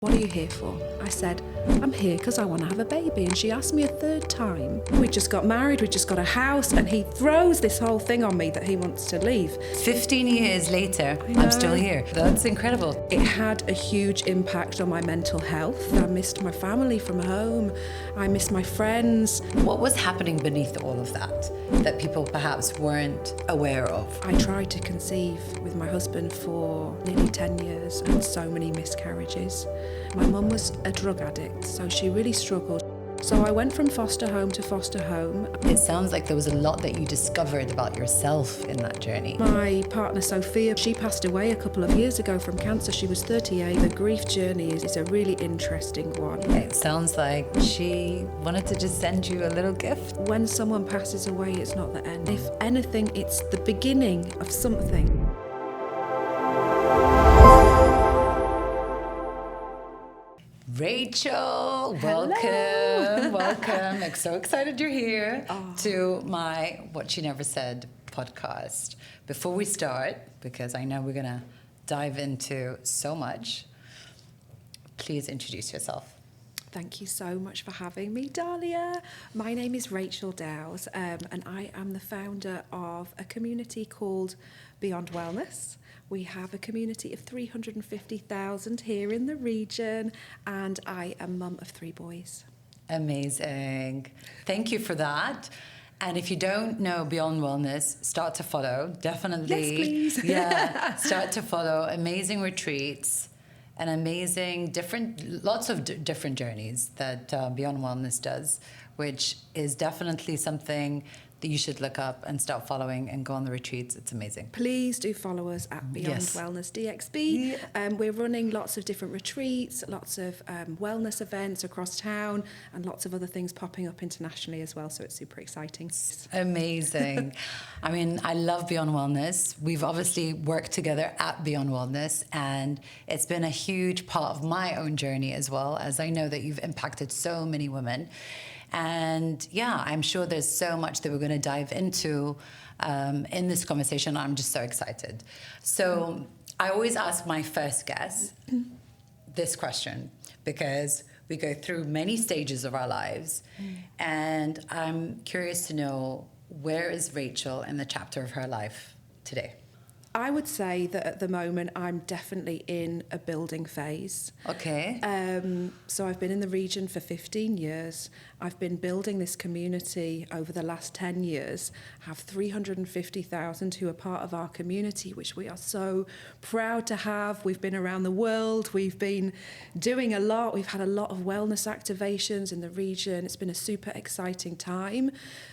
What are you here for? I said, I'm here because I want to have a baby. And she asked me a third time. We just got married, we just got a house, and he throws this whole thing on me that he wants to leave. 15 years later, I'm still here. That's incredible. It had a huge impact on my mental health. I missed my family from home. I missed my friends. What was happening beneath all of that people perhaps weren't aware of? I tried to conceive with my husband for nearly 10 years and so many miscarriages. My mum was a drug addict, so she really struggled. So I went from foster home to foster home. It sounds like there was a lot that you discovered about yourself in that journey. My partner Sofia, she passed away a couple of years ago from cancer. She was 38. The grief journey is a really interesting one. It sounds like she wanted to just send you a little gift. When someone passes away, it's not the end. If anything, it's the beginning of something. Rachel, welcome, welcome. I'm so excited you're here to my What She Never Said podcast. Before we start, because I know we're going to dive into so much, please introduce yourself. Thank you so much for having me, Dalia. My name is Rachel Dowes, and I am the founder of a community called Beyond Wellness. We have a community of 350,000 here in the region, and I am mum of 3 boys. Amazing. Thank you for that. And if you don't know Beyond Wellness, start to follow. Definitely. Yes, please. Yeah, start to follow. Amazing retreats and amazing lots of different journeys that Beyond Wellness does, which is definitely something that you should look up and start following and go on the retreats. It's amazing. Please do follow us at Beyond Wellness DXB. We're running lots of different retreats, lots of wellness events across town, and lots of other things popping up internationally as well. So it's super exciting. Amazing. I mean, I love Beyond Wellness. We've obviously worked together at Beyond Wellness, and it's been a huge part of my own journey as well, as I know that you've impacted so many women. And yeah, I'm sure there's so much that we're going to dive into in this conversation. I'm just so excited. So I always ask my first guest this question because we go through many stages of our lives. And I'm curious to know, where is Rachel in the chapter of her life today? I would say that at the moment I'm definitely in a building phase. Okay. So I've been in the region for 15 years. I've been building this community over the last 10 years. I have 350,000 who are part of our community, which we are so proud to have. We've been around the world. We've been doing a lot. We've had a lot of wellness activations in the region. It's been a super exciting time.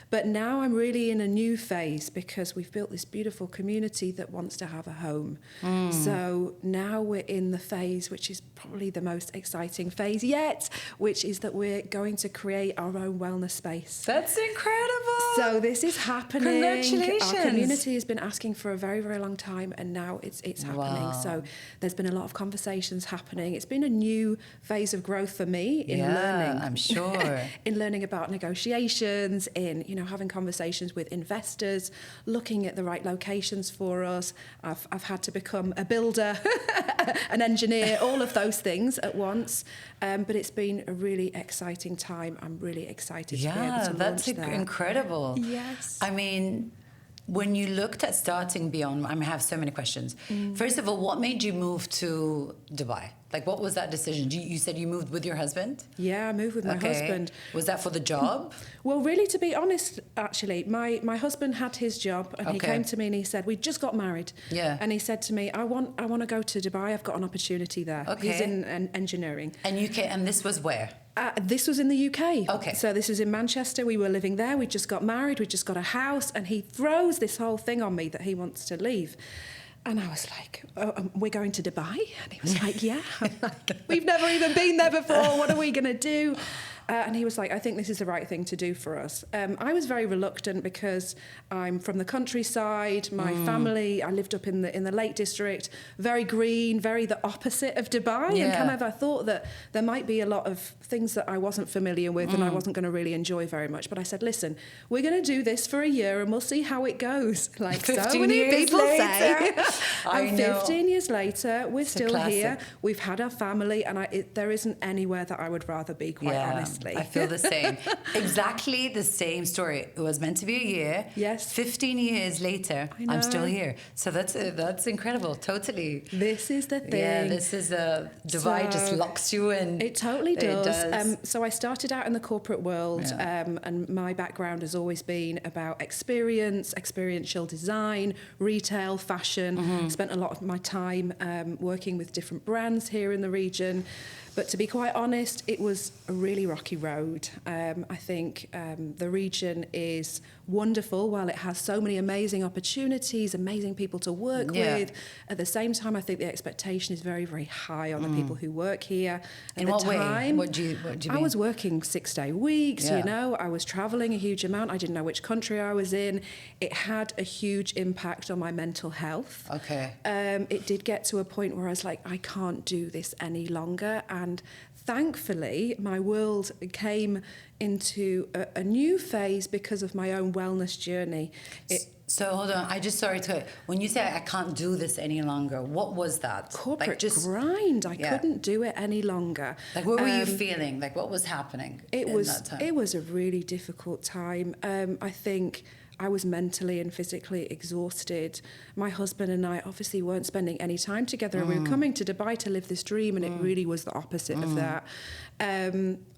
But now I'm really in a new phase because we've built this beautiful community that wants to have a home. So now we're in the phase, which is probably the most exciting phase yet, which is that we're going to create our own wellness space. That's incredible. So this is happening. Congratulations. Our community has been asking for a very, very long time, and now it's happening. Wow. So there's been a lot of conversations happening. It's been a new phase of growth for me in learning. I'm sure. In learning about negotiations, in having conversations with investors, looking at the right locations for us. I've had to become a builder, an engineer, all of those things at once. But it's been a really exciting time. I'm really excited to be able to launch that. Yeah, that's incredible. Yes. I mean, when you looked at starting Beyond, I have so many questions. First of all, what made you move to Dubai? Like, what was that decision? You said you moved with your husband? Yeah, I moved with my husband. Was that for the job? Well, really, to be honest, actually, my husband had his job, and he came to me and he said, we just got married. Yeah. And he said to me, I want to go to Dubai. I've got an opportunity there. Okay. He's in engineering. And this was where? This was in the UK. Okay. So this is in Manchester. We were living there. We just got married. We just got a house. And he throws this whole thing on me that he wants to leave. And I was like, we're going to Dubai? And he was like, yeah. I'm like, we've never even been there before. What are we going to do? And he was like, I think this is the right thing to do for us. I was very reluctant because I'm from the countryside. My family, I lived up in the Lake District, very green, very the opposite of Dubai. And kind of I thought that there might be a lot of things that I wasn't familiar with and I wasn't going to really enjoy very much. But I said, listen, we're going to do this for a year and we'll see how it goes. Like so many people say. And 15 years later, we're still here. We've had our family, and there isn't anywhere that I would rather be, quite honestly. I feel the same. Exactly the same story. It was meant to be a year. Yes. 15 years later, I'm still here. So that's incredible. Totally. This is the thing. Yeah, this is Dubai just locks you in. It totally does. So I started out in the corporate world, and my background has always been about experiential design, retail, fashion. Spent a lot of my time working with different brands here in the region. But to be quite honest, it was a really rocky road. I think the region is wonderful while it has so many amazing opportunities, amazing people to work with. At the same time, I think the expectation is very, very high on the people who work here. At In what way? What do you mean? I was working 6-day weeks, you know. I was traveling a huge amount. I didn't know which country I was in. It had a huge impact on my mental health. Okay. It did get to a point where I was like, I can't do this any longer. And thankfully, my world came into a new phase because of my own wellness journey. So hold on, when you say I can't do this any longer, what was that? Corporate grind. I couldn't do it any longer. Like, what were you feeling? Like, what was happening that time? It was a really difficult time. I think I was mentally and physically exhausted. My husband and I obviously weren't spending any time together. We were coming to Dubai to live this dream, and it really was the opposite of that.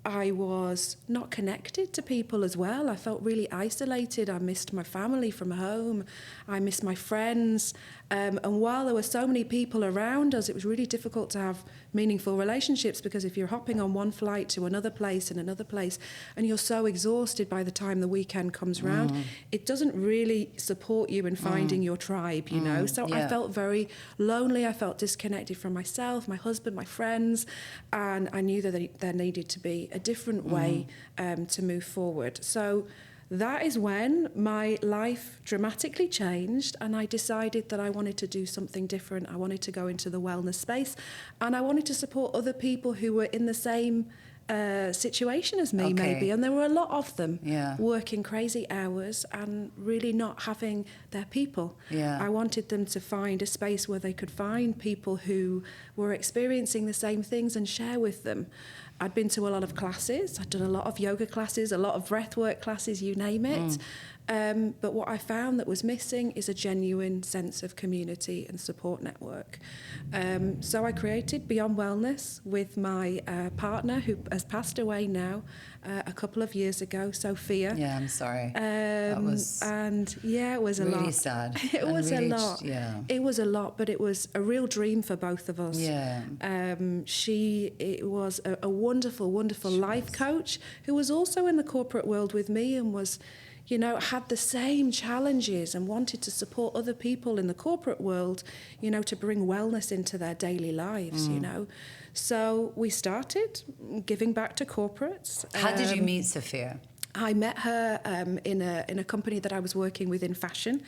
I was not connected to people as well. I felt really isolated. I missed my family from home. I missed my friends. And while there were so many people around us, it was really difficult to have meaningful relationships, because if you're hopping on one flight to another place and another place, and you're so exhausted by the time the weekend comes round, it doesn't really support you in finding your tribe, you know. So I felt very lonely. I felt disconnected from myself, my husband, my friends, and I knew that there needed to be a different way to move forward. So that is when my life dramatically changed, and I decided that I wanted to do something different. I wanted to go into the wellness space, and I wanted to support other people who were in the same situation as me, maybe. And there were a lot of them working crazy hours and really not having their people. I wanted them to find a space where they could find people who were experiencing the same things and share with them. I'd been to a lot of classes. I'd done a lot of yoga classes, a lot of breathwork classes, you name it. But what I found that was missing is a genuine sense of community and support network. So I created Beyond Wellness with my partner, who has passed away now a couple of years ago, Sofia. Yeah, I'm sorry. That was it was a lot. Really sad. It was a lot. Yeah. It was a lot, but it was a real dream for both of us. Yeah. It was a wonderful, wonderful life coach who was also in the corporate world with me and was, you know, had the same challenges and wanted to support other people in the corporate world, you know, to bring wellness into their daily lives, you know. So we started giving back to corporates. How did you meet Sofia? I met her in a company that I was working with in fashion.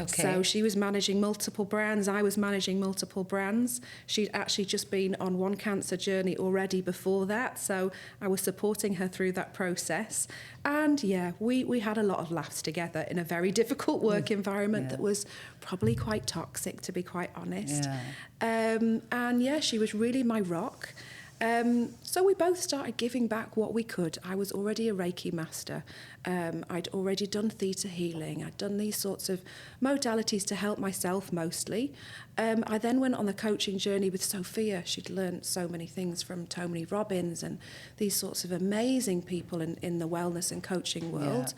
So she was managing multiple brands. I was managing multiple brands. She'd actually just been on one cancer journey already before that. So I was supporting her through that process. And we had a lot of laughs together in a very difficult work environment that was probably quite toxic, to be quite honest. She was really my rock. So we both started giving back what we could. I was already a Reiki master. I'd already done theta healing. I'd done these sorts of modalities to help myself mostly. I then went on the coaching journey with Sofia. She'd learned so many things from Tony Robbins and these sorts of amazing people in the wellness and coaching world.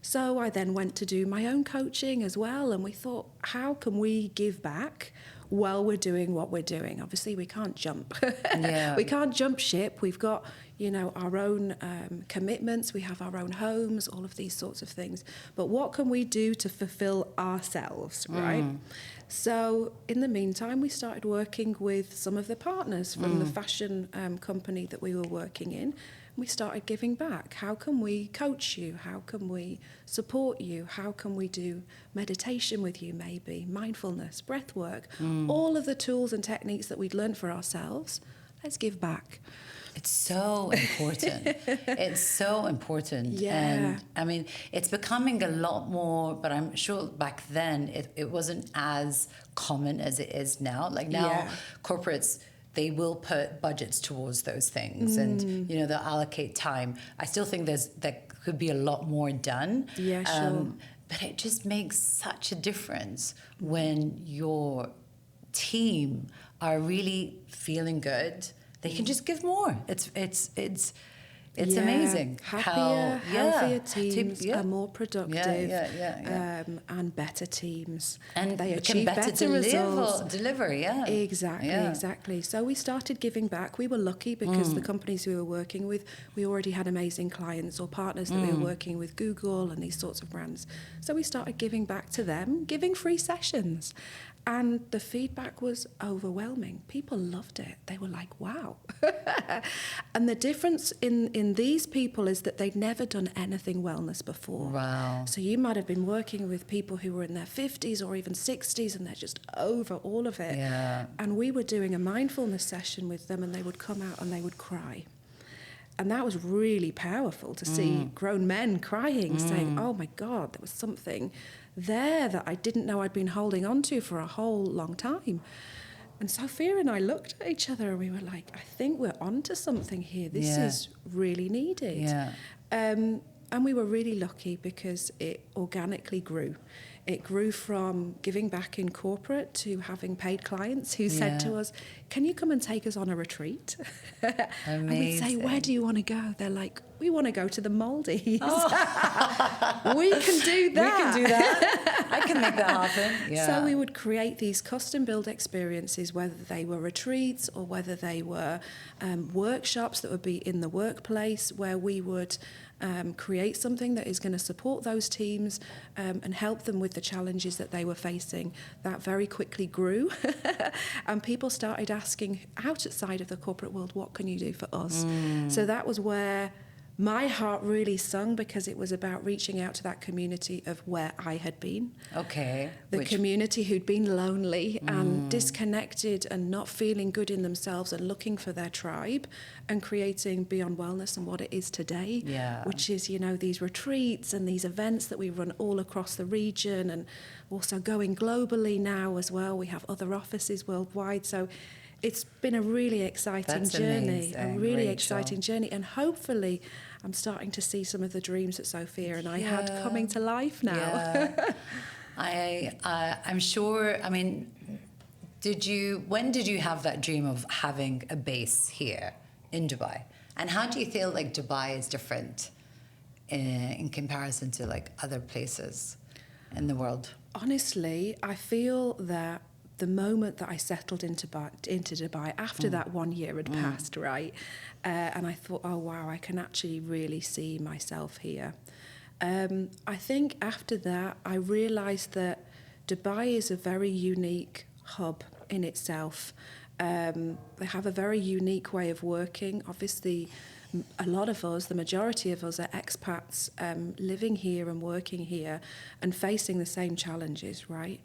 So I then went to do my own coaching as well, and we thought, how can we give back while we're doing what we're doing? Obviously, we can't jump. We can't jump ship. We've got, you know, our own commitments. We have our own homes, all of these sorts of things. But what can we do to fulfill ourselves, right? So in the meantime, we started working with some of the partners from the fashion company that we were working in. We started giving back. How can we coach you? How can we support you? How can we do meditation with you, maybe mindfulness, breath work, all of the tools and techniques that we'd learned for ourselves? Let's give back. It's so important. It's so important. Yeah. And I mean, it's becoming a lot more, but I'm sure back then it wasn't as common as it is now. Like now, corporates, they will put budgets towards those things and, you know, they'll allocate time. I still think there could be a lot more done. Yeah, sure. But it just makes such a difference when your team are really feeling good. They can just give more. It's amazing. Happier, healthier teams are more productive and better teams. And they can achieve better results. Deliver. Exactly. So we started giving back. We were lucky because the companies we were working with, we already had amazing clients or partners that we were working with, Google and these sorts of brands. So we started giving back to them, giving free sessions. And the feedback was overwhelming. People loved it. They were like, wow. And the difference in these people is that they'd never done anything wellness before. Wow. So you might have been working with people who were in their 50s or even 60s and they're just over all of it. Yeah. And we were doing a mindfulness session with them and they would come out and they would cry. And that was really powerful to see grown men crying, saying, oh my God, there was something there that I didn't know I'd been holding on to for a whole long time. And Sofia and I looked at each other and we were like, I think we're onto something here. This is really needed. Yeah. And we were really lucky because it organically grew. It grew from giving back in corporate to having paid clients who said to us, can you come and take us on a retreat? And we'd say, where do you want to go? They're like, we want to go to the Maldives. Oh. We can do that. We can do that. I can make that happen. Yeah. So we would create these custom-built experiences, whether they were retreats or whether they were workshops that would be in the workplace, where we would create something that is going to support those teams and help them with the challenges that they were facing. That very quickly grew. And people started asking outside of the corporate world, what can you do for us? So that was where my heart really sung, because it was about reaching out to that community of where I had been. Okay. The community who'd been lonely and disconnected and not feeling good in themselves and looking for their tribe, and creating Beyond Wellness and what it is today, which is, you know, these retreats and these events that we run all across the region, and also going globally now as well. We have other offices worldwide. So it's been a really exciting journey, exciting journey. And hopefully I'm starting to see some of the dreams that Sofia and I had coming to life now. Yeah. I'm sure, I mean, when did you have that dream of having a base here in Dubai? And how do you feel like Dubai is different in comparison to like other places in the world? Honestly, I feel that the moment that I settled into Dubai, after that 1 year had passed, right? And I thought, oh, wow, I can actually really see myself here. I think after that, I realised that Dubai is a very unique hub in itself. They have a very unique way of working. Obviously, a lot of us, the majority of us, are expats living here and working here and facing the same challenges, right?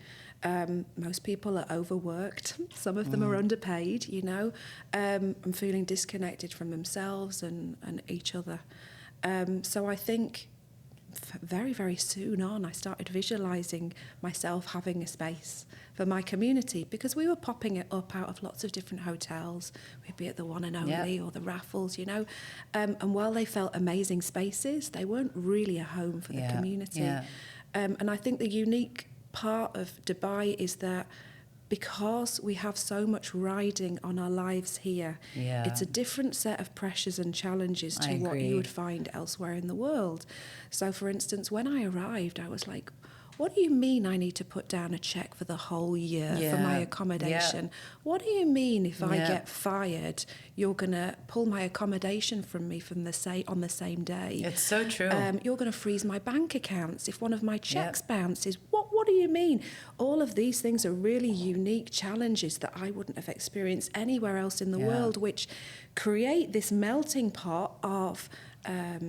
Most people are overworked. Some of them are underpaid, you know, and feeling disconnected from themselves and each other. So I think very, very soon on, I started visualising myself having a space for my community, because we were popping it up out of lots of different hotels. We'd be at the One and Only or the Raffles, you know. And while they felt amazing spaces, they weren't really a home for the community. Yeah. And I think the unique part of Dubai is that because we have so much riding on our lives here, it's a different set of pressures and challenges to what you would find elsewhere in the world. So, for instance, when I arrived, I was like, what do you mean I need to put down a check for the whole year for my accommodation? What do you mean if I get fired, you're going to pull my accommodation from me on the same day? It's so true. You're going to freeze my bank accounts if one of my checks bounces. What do you mean? All of these things are really unique challenges that I wouldn't have experienced anywhere else in the world, which create this melting pot of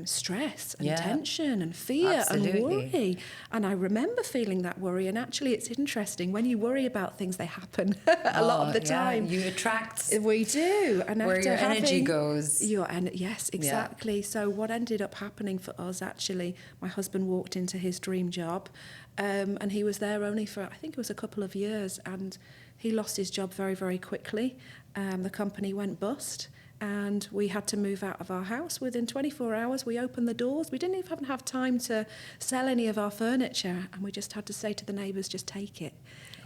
stress and tension and fear and worry. And I remember feeling that worry. And actually, it's interesting. When you worry about things, they happen a lot of the time. You attract. We do. And where after your energy goes. Yes, exactly. Yeah. So what ended up happening for us, actually, my husband walked into his dream job, and he was there only for, I think it was a couple of years, and he lost his job very, very quickly. The company went bust. And we had to move out of our house. Within 24 hours, we opened the doors. We didn't even have time to sell any of our furniture. And we just had to say to the neighbours, just take it,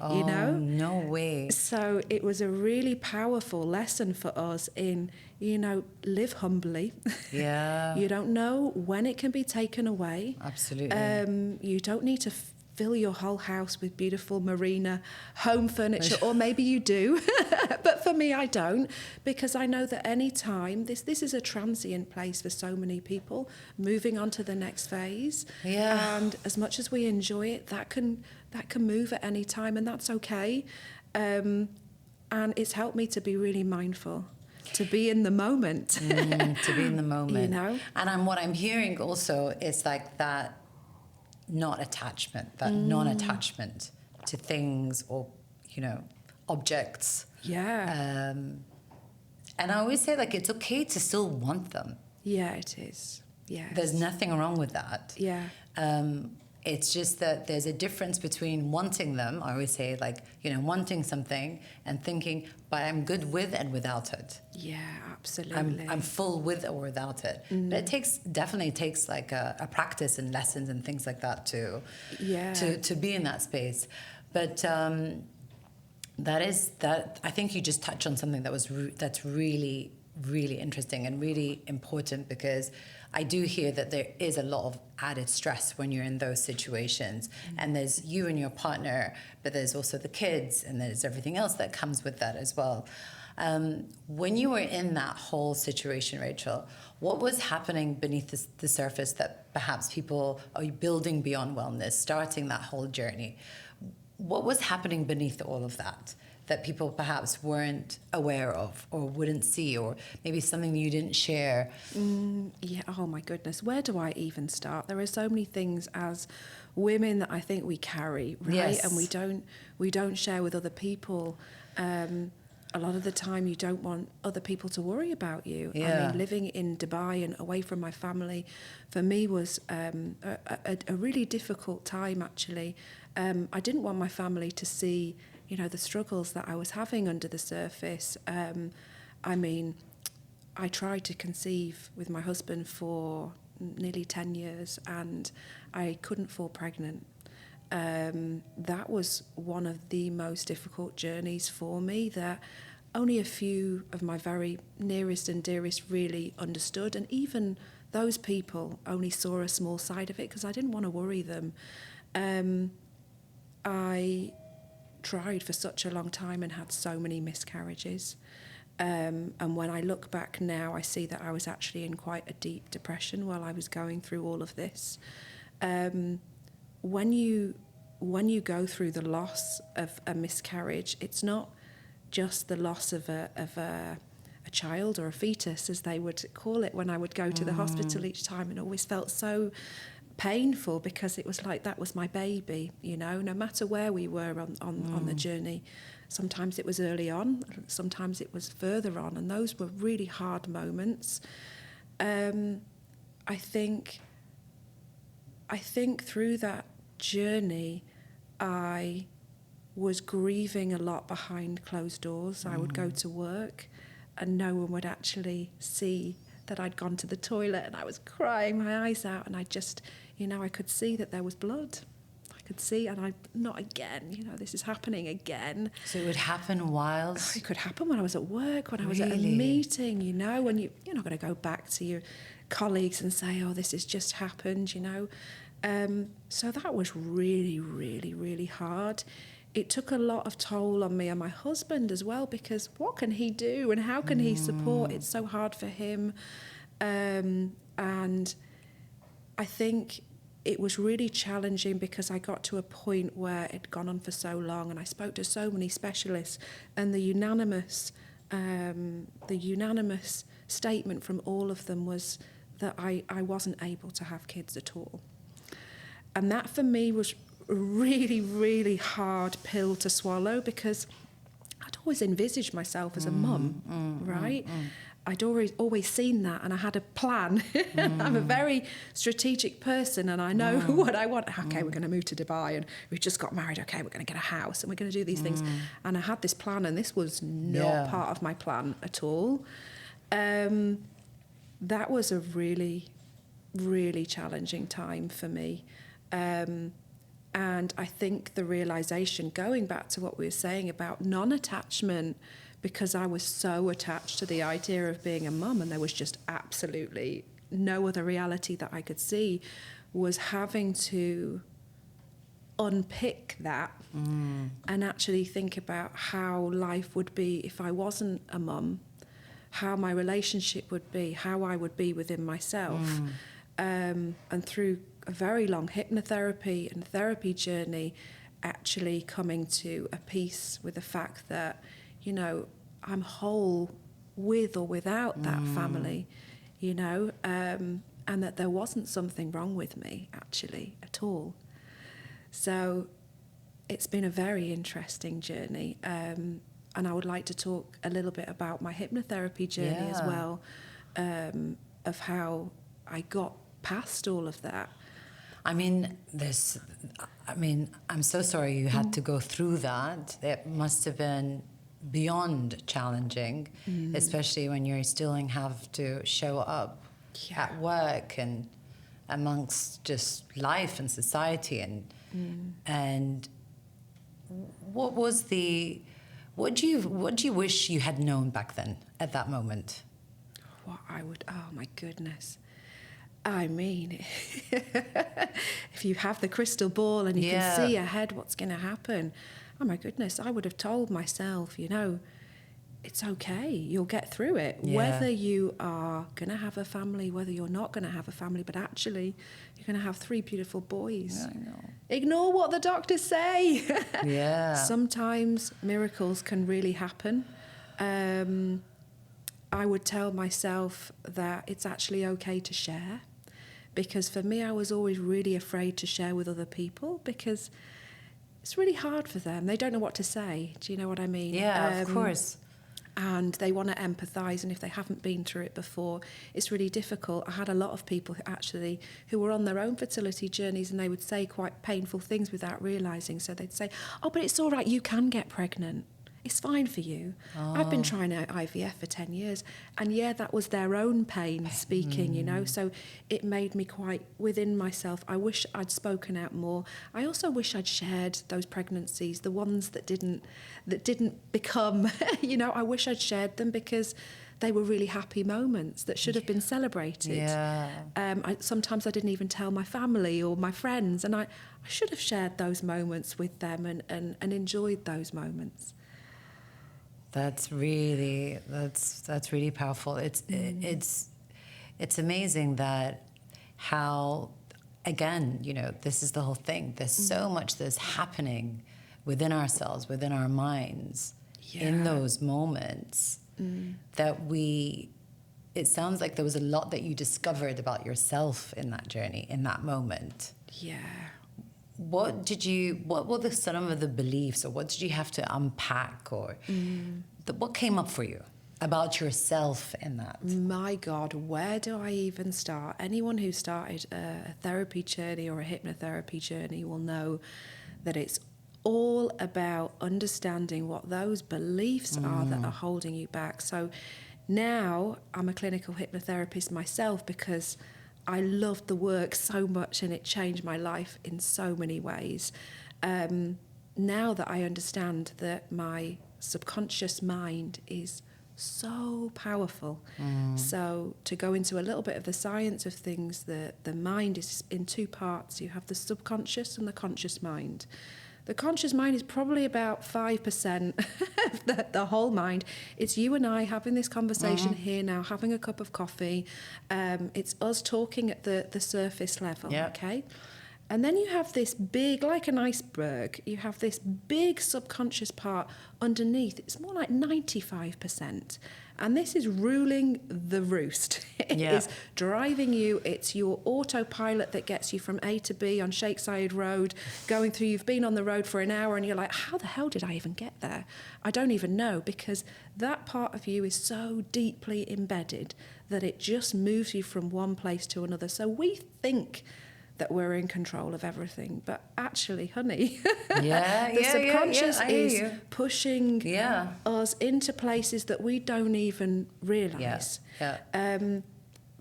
you know? No way. So it was a really powerful lesson for us in, you know, live humbly. Yeah. You don't know when it can be taken away. Absolutely. You don't need to fill your whole house with beautiful Marina home furniture, or maybe you do, but for me I don't, because I know that any time, this is a transient place for so many people, moving on to the next phase. Yeah. And as much as we enjoy it, that can move at any time, and that's okay. And it's helped me to be really mindful, to be in the moment. To be in the moment. You know? And what I'm hearing also is like that non-attachment to things or, you know, objects. Yeah. And I always say, like, it's okay to still want them. Yeah, it is. Yeah. There's nothing wrong with that. Yeah. It's just that there's a difference between wanting them. I always say, like, you know, wanting something and thinking, but I'm good with and without it. Yeah, absolutely. I'm full with or without it. But it definitely takes like a practice and lessons and things like that to be in that space. But I think you just touched on something that's really, really interesting and really important, because I do hear that there is a lot of added stress when you're in those situations. And there's you and your partner, but there's also the kids, and there's everything else that comes with that as well. When you were in that whole situation, Rachel, what was happening beneath the surface that perhaps people are building beyond wellness, starting that whole journey? What was happening beneath all of that people perhaps weren't aware of or wouldn't see, or maybe something you didn't share? Yeah, oh my goodness, where do I even start? There are so many things as women that I think we carry, right? Yes. And we don't share with other people. A lot of the time you don't want other people to worry about you. Yeah. I mean, living in Dubai and away from my family, for me was a really difficult time, actually. I didn't want my family to see, you know, the struggles that I was having under the surface. I mean, I tried to conceive with my husband for nearly 10 years and I couldn't fall pregnant. That was one of the most difficult journeys for me that only a few of my very nearest and dearest really understood. And even those people only saw a small side of it because I didn't want to worry them. I tried for such a long time and had so many miscarriages. And when I look back now, I see that I was actually in quite a deep depression while I was going through all of this. When you go through the loss of a miscarriage, it's not just the loss of a child or a fetus, as they would call it when I would go to the hospital each time, and always felt so painful because it was like that was my baby, you know, no matter where we were on the journey. Sometimes it was early on, sometimes it was further on, and those were really hard moments. I think through that journey I was grieving a lot behind closed doors. I would go to work and no one would actually see that I'd gone to the toilet and I was crying my eyes out, and I just, you know, I could see that there was blood. I could see, and not again, you know, this is happening again. So it would happen while? It could happen when I was at work, when I was at a meeting, you know, when you're not going to go back to your colleagues and say, oh, this has just happened, you know. So that was really, really, really hard. It took a lot of toll on me and my husband as well, because what can he do and how can he support? It's so hard for him. And I think it was really challenging because I got to a point where it'd gone on for so long, and I spoke to so many specialists, and the unanimous statement from all of them was that I wasn't able to have kids at all. And that for me was a really, really hard pill to swallow, because I'd always envisaged myself as a mum, right? I'd always seen that, and I had a plan. I'm a very strategic person, and I know what I want. Okay, we're going to move to Dubai, and we've just got married. Okay, we're going to get a house, and we're going to do these things. And I had this plan, and this was not part of my plan at all. That was a really, really challenging time for me. And I think the realization, going back to what we were saying about non-attachment, because I was so attached to the idea of being a mum, and there was just absolutely no other reality that I could see, was having to unpick that and actually think about how life would be if I wasn't a mum, how my relationship would be, how I would be within myself. And through a very long hypnotherapy and therapy journey, actually coming to a peace with the fact that, you know, I'm whole with or without that family, you know, and that there wasn't something wrong with me, actually, at all. So it's been a very interesting journey. And I would like to talk a little bit about my hypnotherapy journey as well, of how I got past all of that. I'm so sorry you had to go through that. It must have been beyond challenging, especially when you still have to show up at work and amongst just life and society. And what do you wish you had known back then at that moment? Oh my goodness. I mean, if you have the crystal ball and you can see ahead what's going to happen, oh my goodness, I would have told myself, you know, it's okay, you'll get through it. Whether you are going to have a family, whether you're not going to have a family, but actually you're going to have 3 beautiful boys. Yeah, I know. Ignore what the doctors say. Sometimes miracles can really happen. I would tell myself that it's actually okay to share. Because for me, I was always really afraid to share with other people, because it's really hard for them. They don't know what to say. Do you know what I mean? Yeah, of course. And they want to empathise, and if they haven't been through it before, it's really difficult. I had a lot of people who were on their own fertility journeys, and they would say quite painful things without realising. So they'd say, oh, but it's all right, you can get pregnant. It's fine for you. I've been trying out IVF for 10 years. And that was their own pain speaking, you know. So it made me quite within myself. I wish I'd spoken out more. I also wish I'd shared those pregnancies, the ones that didn't become, you know, I wish I'd shared them, because they were really happy moments that should have been celebrated. Sometimes I didn't even tell my family or my friends, and I should have shared those moments with them and enjoyed those moments. That's really powerful. It's amazing that how, again, you know, this is the whole thing. There's so much that's happening within ourselves, within our minds, in those moments that it sounds like there was a lot that you discovered about yourself in that journey, in that moment. What were some of the beliefs, or what did you have to unpack, or what came up for you about yourself in that? My God, where do I even start? Anyone who started a therapy journey or a hypnotherapy journey will know that it's all about understanding what those beliefs are that are holding you back. So now I'm a clinical hypnotherapist myself, because I loved the work so much and it changed my life in so many ways. Now that I understand that my subconscious mind is so powerful. So to go into a little bit of the science of things, the mind is in 2 parts. You have the subconscious and the conscious mind. The conscious mind is probably about 5% of the whole mind. It's you and I having this conversation here now, having a cup of coffee. It's us talking at the surface level, okay? And then you have this big, like an iceberg, you have this big subconscious part underneath. It's more like 95%. And this is ruling the roost. It is driving you. It's your autopilot that gets you from A to B on Shakeside Road, going through, you've been on the road for an hour and you're like, how the hell did I even get there? I don't even know, because that part of you is so deeply embedded that it just moves you from one place to another. So we think that we're in control of everything, but actually, honey, the subconscious is pushing us into places that we don't even realise. The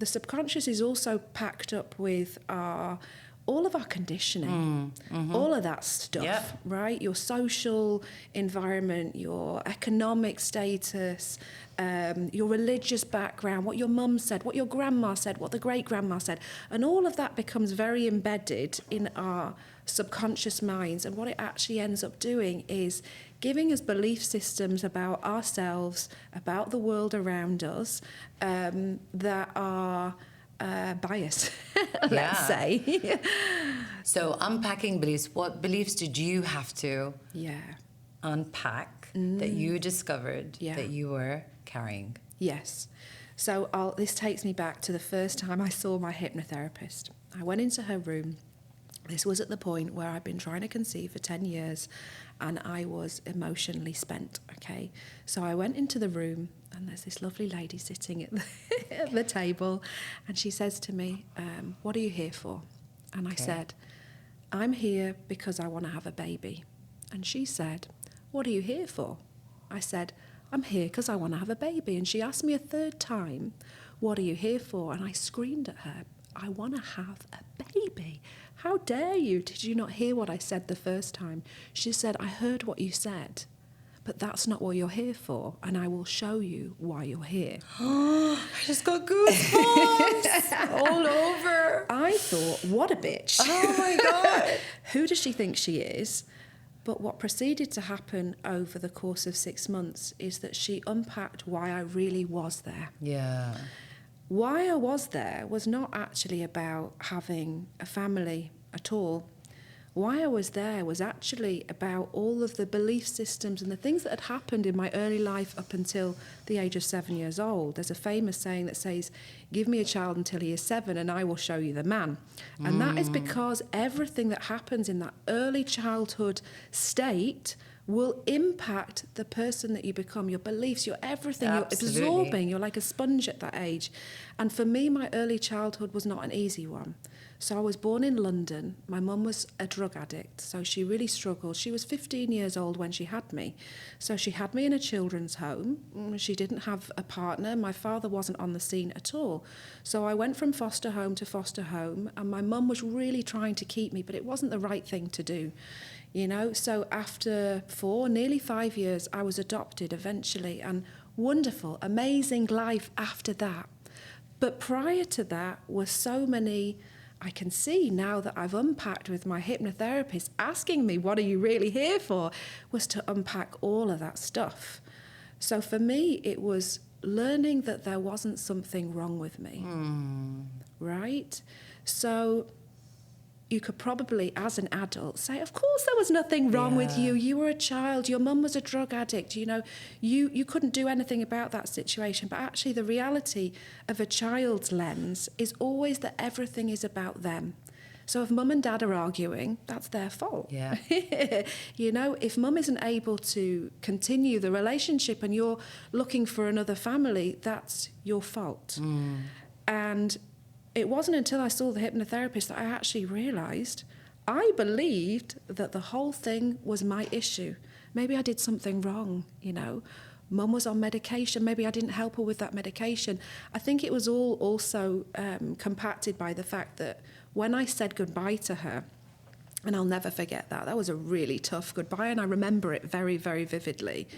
subconscious is also packed up with all of our conditioning, all of that stuff, right? Your social environment, your economic status, your religious background, what your mum said, what your grandma said, what the great-grandma said. And all of that becomes very embedded in our subconscious minds. And what it actually ends up doing is giving us belief systems about ourselves, about the world around us, that are biased, let's say. So unpacking beliefs, what beliefs did you have to unpack that you discovered that you were carrying? Yes. So this takes me back to the first time I saw my hypnotherapist. I went into her room. This was at the point where I'd been trying to conceive for 10 years and I was emotionally spent, okay? So I went into the room and there's this lovely lady sitting at the table and she says to me, what are you here for? And I said, I'm here because I want to have a baby. And she said, what are you here for? I said, I'm here because I want to have a baby. And she asked me a third time, what are you here for? And I screamed at her, I want to have a baby. How dare you? Did you not hear what I said the first time? She said, I heard what you said, but that's not what you're here for, and I will show you why you're here. I just got goosebumps all over. I thought, what a bitch. Oh my God. Who does she think she is? But what proceeded to happen over the course of 6 months is that she unpacked why I really was there. Yeah. Why I was there was not actually about having a family at all. Why I was there was actually about all of the belief systems and the things that had happened in my early life up until the age of 7 years old. There's a famous saying that says, give me a child until he is 7 and I will show you the man. And that is because everything that happens in that early childhood state will impact the person that you become, your beliefs, your everything. Absolutely. You're absorbing, you're like a sponge at that age. And for me, my early childhood was not an easy one. So I was born in London. My mum was a drug addict, so she really struggled. She was 15 years old when she had me. So she had me in a children's home. She didn't have a partner. My father wasn't on the scene at all. So I went from foster home to foster home, and my mum was really trying to keep me, but it wasn't the right thing to do. You know, so after nearly 5 years, I was adopted eventually, and wonderful, amazing life after that. But prior to that were so many, I can see now that I've unpacked with my hypnotherapist, asking me, what are you really here for, was to unpack all of that stuff. So for me, it was learning that there wasn't something wrong with me, right? So you could probably, as an adult, say, of course there was nothing wrong with you. You were a child. Your mum was a drug addict. You know, you couldn't do anything about that situation. But actually the reality of a child's lens is always that everything is about them. So if mum and dad are arguing, that's their fault. Yeah. You know, if mum isn't able to continue the relationship and you're looking for another family, that's your fault. And it wasn't until I saw the hypnotherapist that I actually realised I believed that the whole thing was my issue. Maybe I did something wrong, you know. Mum was on medication. Maybe I didn't help her with that medication. I think it was all also compacted by the fact that when I said goodbye to her, and I'll never forget that. That was a really tough goodbye, and I remember it very, very vividly.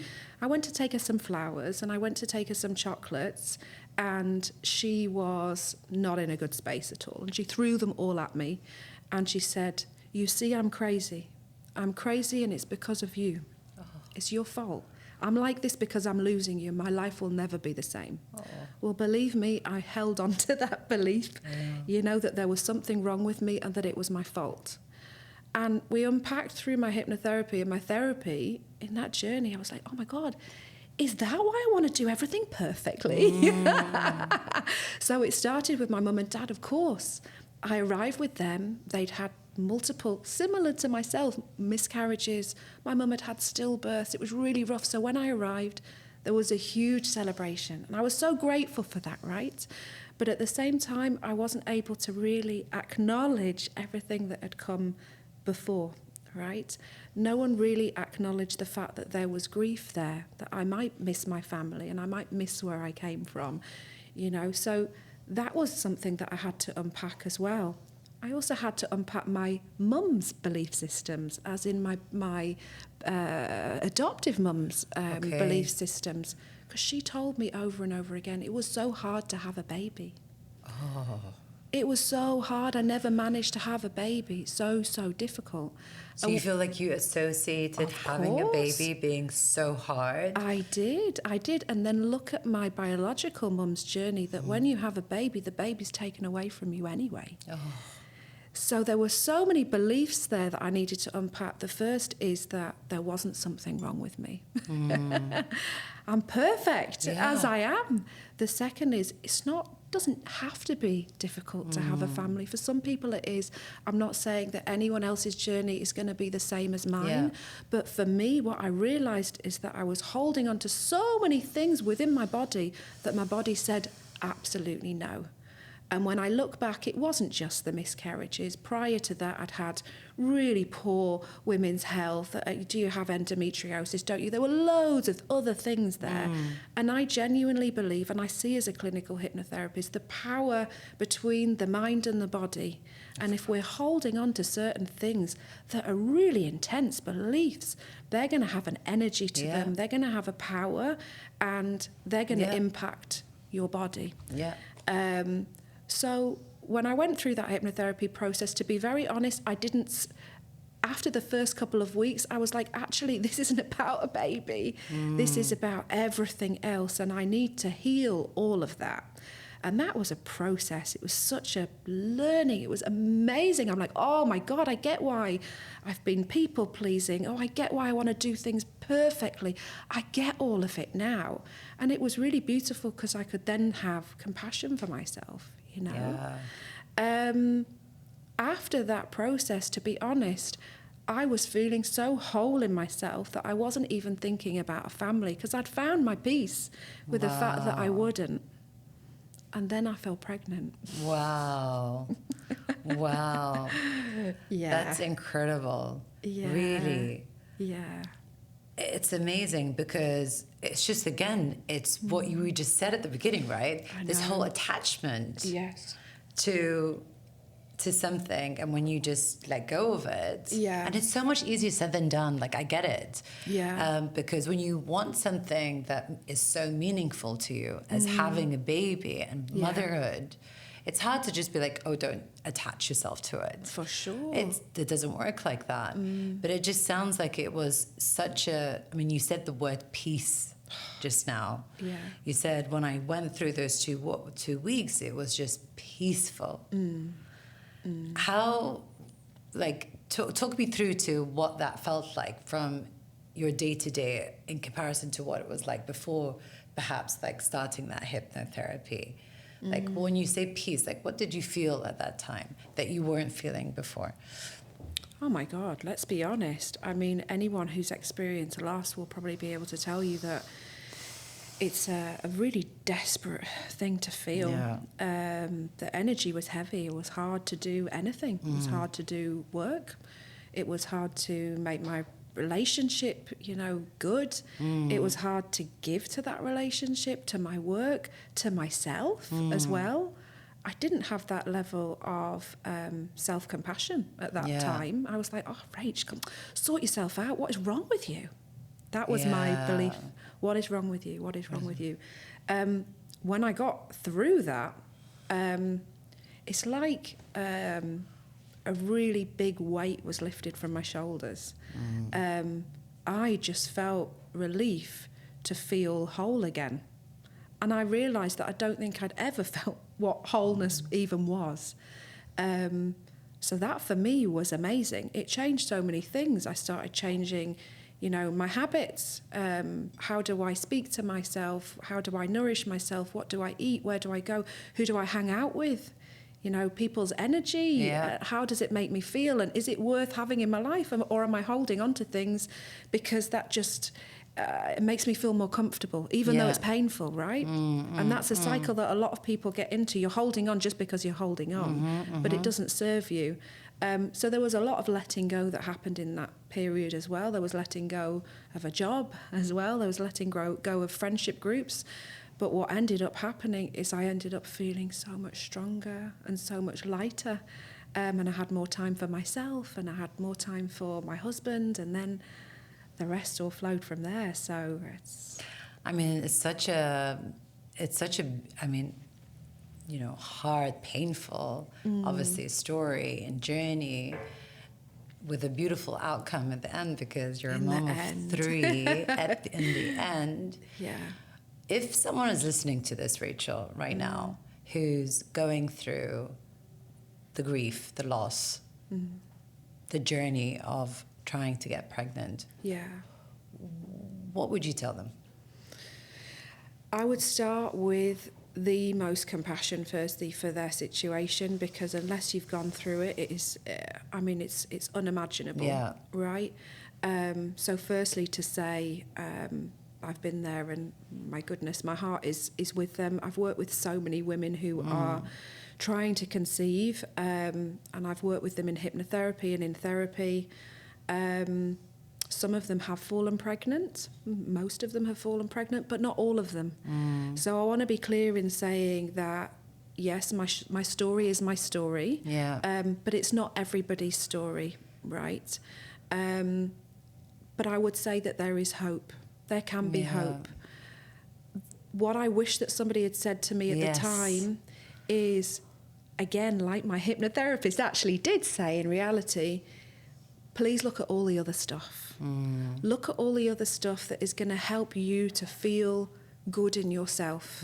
I went to take her some flowers, and I went to take her some chocolates, and she was not in a good space at all. And she threw them all at me, and she said, you see, I'm crazy. I'm crazy and it's because of you. It's your fault. I'm like this because I'm losing you. My life will never be the same. Well, believe me, I held on to that belief, that there was something wrong with me and that it was my fault. And we unpacked through my hypnotherapy and my therapy. In that journey, I was like, oh my God, is that why I want to do everything perfectly? So it started with my mum and dad, of course. I arrived with them. They'd had multiple, similar to myself, miscarriages. My mum had had stillbirths. It was really rough. So when I arrived, there was a huge celebration. And I was so grateful for that, right? But at the same time, I wasn't able to really acknowledge everything that had come before, right? No one really acknowledged the fact that there was grief there, that I might miss my family and I might miss where I came from, So that was something that I had to unpack as well. I also had to unpack my mum's belief systems, as in my adoptive mum's belief systems, because she told me over and over again, it was so hard to have a baby. It was so hard. I never managed to have a baby. So difficult. So you feel like you associated having a baby being so hard? I did. And then look at my biological mum's journey, that when you have a baby, the baby's taken away from you anyway. So there were so many beliefs there that I needed to unpack. The first is that there wasn't something wrong with me. I'm perfect as I am. The second is doesn't have to be difficult to have a family. For some people it is. I'm not saying that anyone else's journey is going to be the same as mine. But for me, what I realised is that I was holding on to so many things within my body that my body said absolutely no. And when I look back, it wasn't just the miscarriages. Prior to that, I'd had really poor women's health. Do you have endometriosis? Don't you? There were loads of other things there. And I genuinely believe, and I see as a clinical hypnotherapist, the power between the mind and the body. And if we're holding on to certain things that are really intense beliefs, they're going to have an energy to them. They're going to have a power, and they're going to impact your body. So when I went through that hypnotherapy process, to be very honest, after the first couple of weeks, I was like, actually, this isn't about a baby. This is about everything else, and I need to heal all of that. And that was a process. It was such a learning. It was amazing. I'm like, oh my God, I get why I've been people pleasing. Oh, I get why I want to do things perfectly. I get all of it now. And it was really beautiful because I could then have compassion for myself, After that process, to be honest, I was feeling so whole in myself that I wasn't even thinking about a family, because I'd found my peace with the fact that I wouldn't. And then I fell pregnant. Wow. That's incredible. Really. It's amazing, because it's just, again, it's what you just said at the beginning, right? This whole attachment to something, and when you just let go of it, and it's so much easier said than done. Like, I get it, because when you want something that is so meaningful to you as having a baby and motherhood, it's hard to just be like, oh, don't attach yourself to it. For sure. It doesn't work like that. But it just sounds like it was such you said the word peace just now. You said, when I went through those 2 weeks, it was just peaceful. How, talk me through to what that felt like from your day-to-day in comparison to what it was like before, perhaps, starting that hypnotherapy. When you say peace, what did you feel at that time that you weren't feeling before? Oh my God, let's be honest. I mean, anyone who's experienced loss will probably be able to tell you that it's a really desperate thing to feel. The energy was heavy. It was hard to do anything. It was hard to do work. It was hard to make my relationship, good. It was hard to give to that relationship, to my work, to myself as well. I didn't have that level of self-compassion at that time. I was like, oh, Rach, come sort yourself out. What is wrong with you? That was my belief. What is wrong with you? What is wrong with you? When I got through that, it's like a really big weight was lifted from my shoulders. I just felt relief to feel whole again. And I realised that I don't think I'd ever felt what wholeness even was. So that for me was amazing. It changed so many things. I started changing, you know, my habits. How do I speak to myself? How do I nourish myself? What do I eat? Where do I go? Who do I hang out with? You know, people's energy. How does it make me feel? And is it worth having in my life? Or am I holding on to things because that just... it makes me feel more comfortable, even though it's painful, right? And that's a cycle that a lot of people get into. You're holding on just because you're holding on, but it doesn't serve you. So there was a lot of letting go that happened in that period as well. There was letting go of a job as well. There was letting go of friendship groups. But what ended up happening is I ended up feeling so much stronger and so much lighter. And I had more time for myself, and I had more time for my husband, and then the rest all flowed from there. So it's... I mean, it's such a, I mean, you know, hard, painful, obviously, story and journey with a beautiful outcome at the end, because you're a mom of 3 in the end. Yeah. If someone is listening to this, Rachel, right now, who's going through the grief, the loss, the journey of trying to get pregnant, what would you tell them? I would start with the most compassion firstly for their situation, because unless you've gone through it, it is, I mean, it's unimaginable, right? So firstly to say, I've been there, and my goodness, my heart is with them. I've worked with so many women who are trying to conceive, and I've worked with them in hypnotherapy and in therapy. Some of them have fallen pregnant. Most of them have fallen pregnant, but not all of them. So I want to be clear in saying that, yes, my story is my story, but it's not everybody's story, right? But I would say that there is hope. There can be hope. What I wish that somebody had said to me at the time is, again, like my hypnotherapist actually did say in reality, please look at all the other stuff. Look at all the other stuff that is going to help you to feel good in yourself.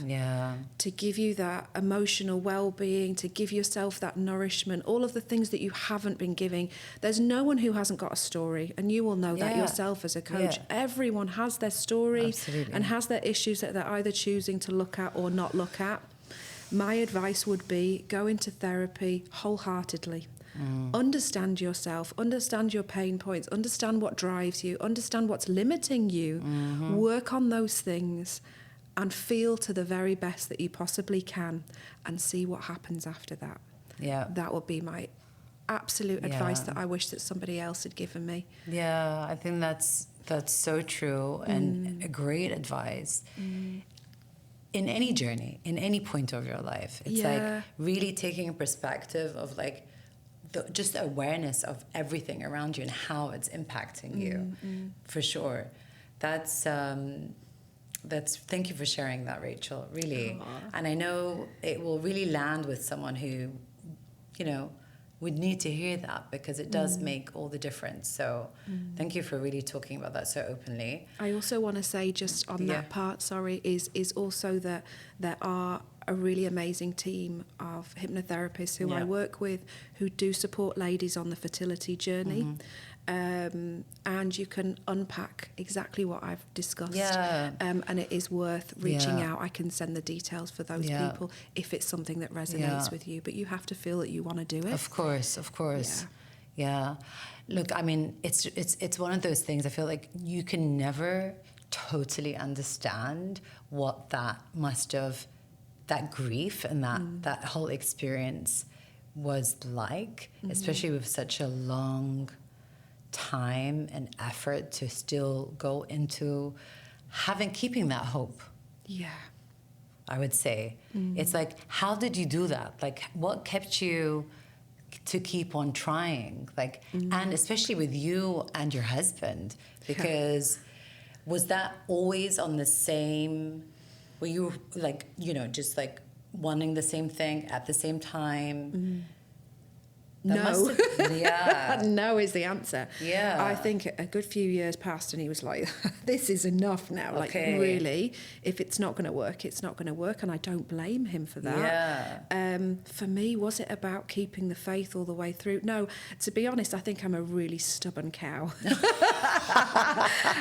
To give you that emotional well-being, to give yourself that nourishment, all of the things that you haven't been giving. There's no one who hasn't got a story, and you will know that yourself as a coach. Everyone has their story and has their issues that they're either choosing to look at or not look at. My advice would be go into therapy wholeheartedly. Understand yourself, understand your pain points, understand what drives you, understand what's limiting you, work on those things, and feel to the very best that you possibly can, and see what happens after that. That would be my absolute advice that I wish that somebody else had given me. I think that's so true, and a great advice. In any journey, in any point of your life, it's like really taking a perspective of like just awareness of everything around you and how it's impacting you, for sure. That's thank you for sharing that, Rachel, really. And I know it will really land with someone who, you know, would need to hear that, because it does make all the difference. So thank you for really talking about that so openly. I also want to say, just on that part, is also that there are a really amazing team of hypnotherapists who I work with, who do support ladies on the fertility journey. And you can unpack exactly what I've discussed. And it is worth reaching out. I can send the details for those people if it's something that resonates with you. But you have to feel that you want to do it. Of course. Look, I mean, it's one of those things. I feel like you can never totally understand what that must have, that grief and that whole experience was like, especially with such a long time and effort to still go into keeping that hope. I would say. It's like, how did you do that? Like, what kept you to keep on trying? Like, and especially with you and your husband, because was that always on the same, were you like, you know, just like wanting the same thing at the same time? No. Yeah. No is the answer. Yeah. I think a good few years passed and he was like, this is enough now. Like, Okay. really, if it's not going to work, it's not going to work. And I don't blame him for that. Yeah. For me, was it about keeping the faith all the way through? No, to be honest, I think I'm a really stubborn cow.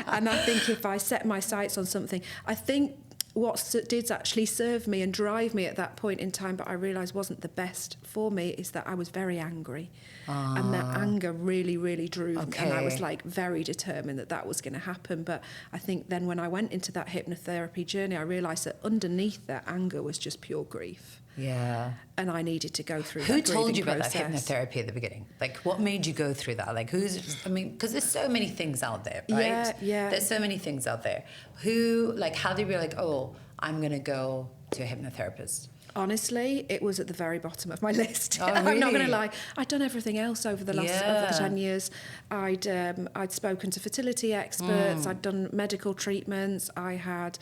And I think if I set my sights on something, I think what did actually serve me and drive me at that point in time, but I realised wasn't the best for me, is that I was very angry. And that anger really, really drew me. And I was like very determined that that was going to happen. But I think then when I went into that hypnotherapy journey, I realised that underneath that anger was just pure grief. Yeah. And I needed to go through Who that told you grieving about that process. hypnotherapy at the beginning? Like, what made you go through that? Like, because there's so many things out there, right? Yeah, yeah. There's so many things out there. Who, like, how did you be like, oh, I'm going to go to a hypnotherapist? Honestly, it was at the very bottom of my list. Oh, I'm not going really? to lie. I'd done everything else over the last over the 10 years. I'd spoken to fertility experts. I'd done medical treatments. I had,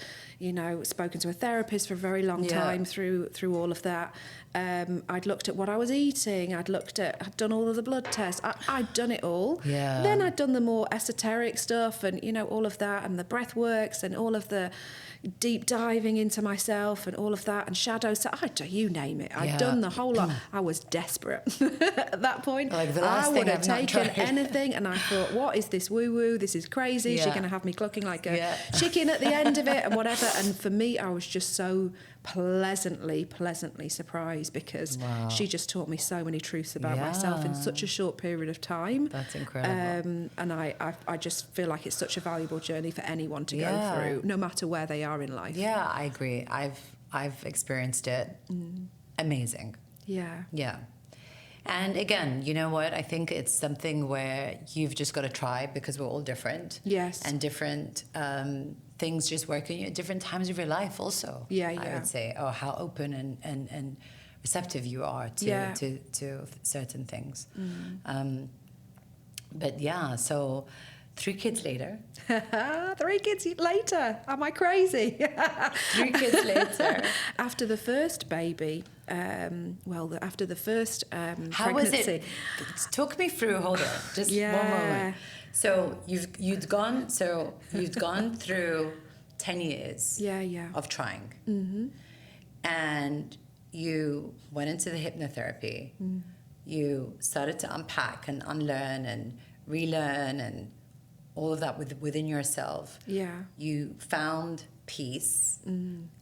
spoken to a therapist for a very long time through all of that. I'd looked at what I was eating. I'd done all of the blood tests. I'd done it all. Yeah. Then I'd done the more esoteric stuff and, all of that, and the breath works and all of the deep diving into myself and all of that, and shadow you name it. I'd done the whole lot. I was desperate at that point. Like, the last I thing would have I've not taken tried. anything, and I thought, what is this woo-woo? This is crazy. She's going to have me clucking like a chicken at the end of it and whatever. And for me, I was just so pleasantly surprised, because she just taught me so many truths about myself in such a short period of time. That's incredible. And I just feel like it's such a valuable journey for anyone to go through, no matter where they are in life. Yeah, I agree. I've experienced it. Amazing. Yeah. Yeah. And again, you know what? I think it's something where you've just got to try, because we're all different. Yes. And different things just work in you at different times of your life also. Yeah. I would say, how open and receptive you are to certain things. But yeah, so 3 kids later. 3 kids later. Am I crazy? 3 kids later. After the first baby, after the first How was pregnancy. it? Talk me through. Hold on, just one moment. So you'd gone through 10 years. Of trying. And you went into the hypnotherapy. You started to unpack and unlearn and relearn and all of that within yourself. Yeah. You found peace.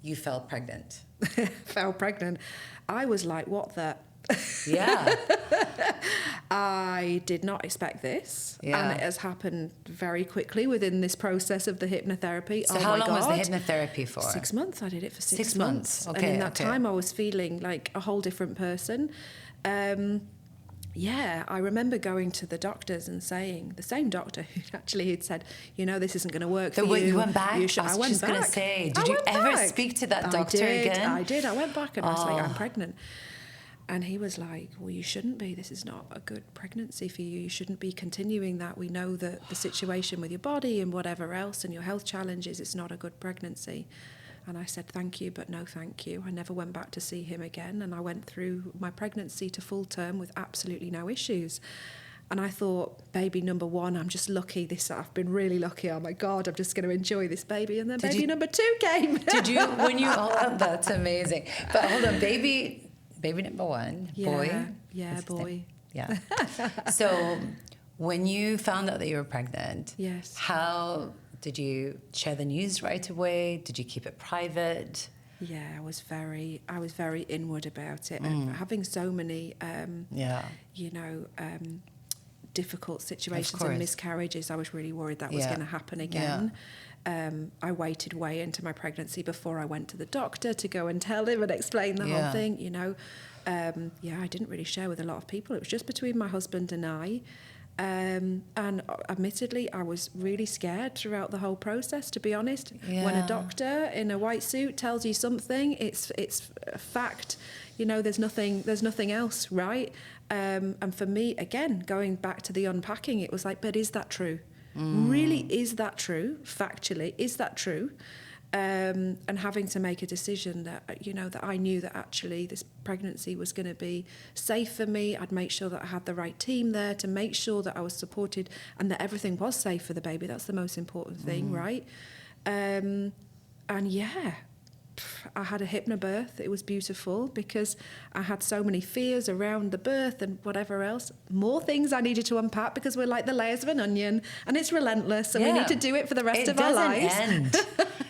You fell pregnant. Fell pregnant. I was like, what the? Yeah. I did not expect this. Yeah. And it has happened very quickly within this process of the hypnotherapy. So how long was the hypnotherapy for? 6 months. I did it for 6 6 months. Okay, and in that time, I was feeling like a whole different person. I remember going to the doctors and saying, the same doctor who'd said, this isn't going to work for you. You went back? I was just going to say, did you ever speak to that doctor again? I did. I went back and I was like, I'm pregnant. And he was like, well, you shouldn't be. This is not a good pregnancy for you. You shouldn't be continuing that. We know that the situation with your body and whatever else and your health challenges, it's not a good pregnancy. And I said, thank you, but no thank you. I never went back to see him again. And I went through my pregnancy to full term with absolutely no issues. And I thought, baby number 1, I'm just lucky. I've been really lucky. Oh my God, I'm just going to enjoy this baby. And then number 2 came. Did you, that's amazing. But hold on, baby number 1, boy. Yeah, boy. Yeah. So when you found out that you were pregnant, yes. How did you share the news right away? Did you keep it private? Yeah, I was very inward about it. And having so many, difficult situations and miscarriages, I was really worried that was going to happen again. I waited way into my pregnancy before I went to the doctor to go and tell him and explain the whole thing, I didn't really share with a lot of people. It was just between my husband and I. And admittedly, I was really scared throughout the whole process, to be honest. Yeah. When a doctor in a white suit tells you something, it's a fact. There's nothing else, right? And for me, again, going back to the unpacking, it was like, but is that true? Really, is that true? Factually, is that true? and having to make a decision that, you know, that I knew that actually this pregnancy was going to be safe for me. I'd make sure that I had the right team there to make sure that I was supported and that everything was safe for the baby. That's the most important thing, right? And yeah, I had a hypnobirth. It was beautiful because I had so many fears around the birth and whatever else. More things I needed to unpack because we're like the layers of an onion and it's relentless and we need to do it for the rest of our lives.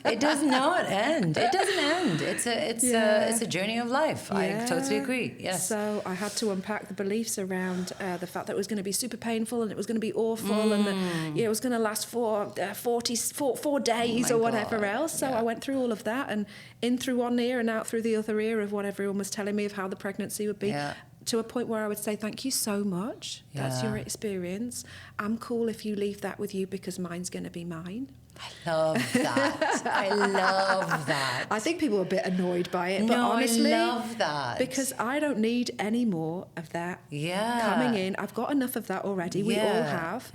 It does not end. It doesn't end. It's a journey of life. I totally agree. Yes. So I had to unpack the beliefs around the fact that it was going to be super painful and it was going to be awful and that, it was going to last for 4 days or whatever else. So I went through all of that and in through one ear and out through the other ear of what everyone was telling me of how the pregnancy would be. To a point where I would say, thank you so much. That's your experience. I'm cool if you leave that with you because mine's going to be mine. I love that. I love that. I think people are a bit annoyed by it, but honestly, I love that. Because I don't need any more of that coming in. I've got enough of that already. We all have.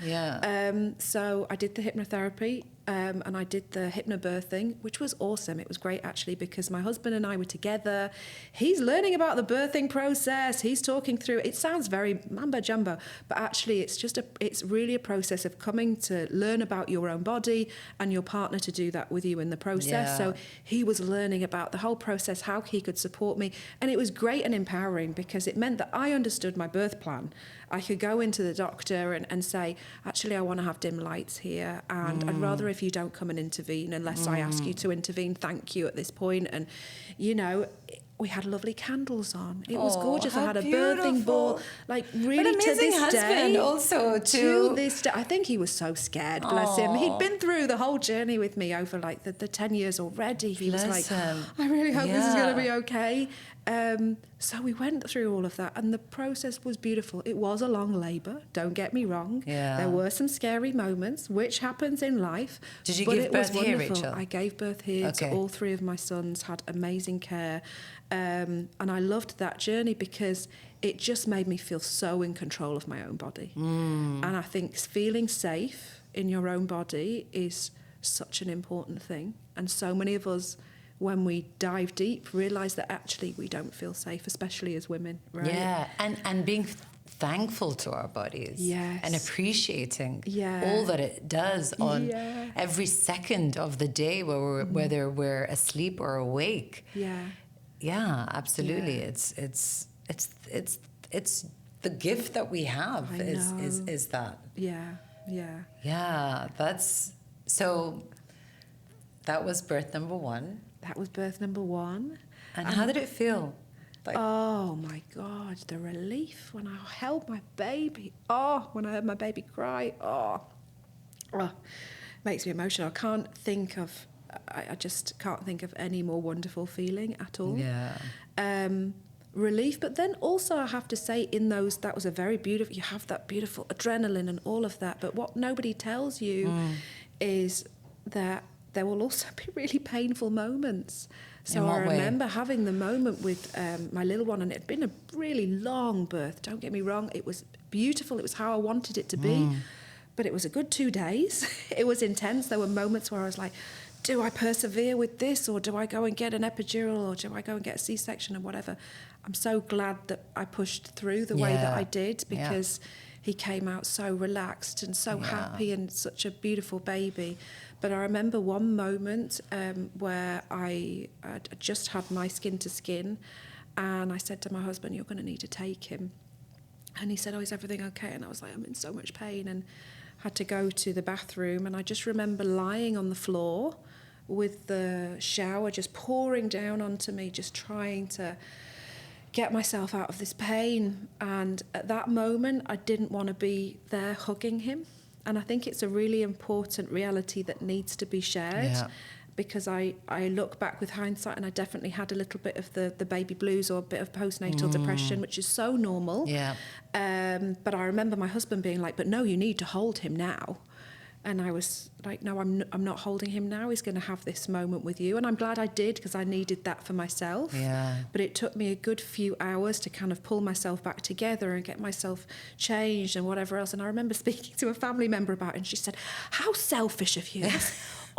So I did the hypnotherapy. And I did the hypnobirthing, which was awesome. It was great, actually, because my husband and I were together. He's learning about the birthing process. He's talking through it. It sounds very mumbo jumbo, but actually it's really a process of coming to learn about your own body and your partner to do that with you in the process. So he was learning about the whole process, how he could support me. And it was great and empowering because it meant that I understood my birth plan. I could go into the doctor and say, actually, I want to have dim lights here. And I'd rather if you don't come and intervene unless I ask you to intervene, thank you at this point. And, you know, we had lovely candles on. It was gorgeous. I had a birthing ball, like really to this day. Also to this day. I think he was so scared, bless him. He'd been through the whole journey with me over like the 10 years already. He was like, I really hope this is going to be okay. So we went through all of that and the process was beautiful. It was a long labour, don't get me wrong. There were some scary moments, which happens in life. Did you give birth here, Rachel? I gave birth here to all 3 of my sons, had amazing care. And I loved that journey because it just made me feel so in control of my own body. And I think feeling safe in your own body is such an important thing. And so many of us, when we dive deep, realise that actually we don't feel safe, especially as women, right? Yeah, and being thankful to our bodies. And appreciating all that it does on every second of the day, whether we're asleep or awake. Yeah, absolutely. It's the gift that we have is that. Yeah, that's so. That was birth number 1. That was birth number 1. And how did it feel? Like, oh my God, the relief when I held my baby. Oh, when I heard my baby cry. Oh, makes me emotional. I just can't think of any more wonderful feeling at all. Relief, but then also I have to say that was a very beautiful, you have that beautiful adrenaline and all of that, but what nobody tells you is that there will also be really painful moments. So I remember having the moment with my little one, and it had been a really long birth, don't get me wrong. It was beautiful. It was how I wanted it to be. But it was a good 2 days. It was intense. There were moments where I was like, do I persevere with this, or do I go and get an epidural, or do I go and get a C-section or whatever? I'm so glad that I pushed through the way that I did because he came out so relaxed and so happy and such a beautiful baby. But I remember one moment where I just had my skin to skin, and I said to my husband, you're going to need to take him. And he said, is everything okay? And I was like, I'm in so much pain, and had to go to the bathroom. And I just remember lying on the floor with the shower just pouring down onto me, just trying to get myself out of this pain. And at that moment, I didn't want to be there hugging him. And I think it's a really important reality that needs to be shared because I look back with hindsight and I definitely had a little bit of the baby blues or a bit of postnatal depression, which is so normal. But I remember my husband being like, but no, you need to hold him now. And I was like, no, I'm not holding him now. He's going to have this moment with you. And I'm glad I did because I needed that for myself. But it took me a good few hours to kind of pull myself back together and get myself changed and whatever else. And I remember speaking to a family member about it, and she said, how selfish of you.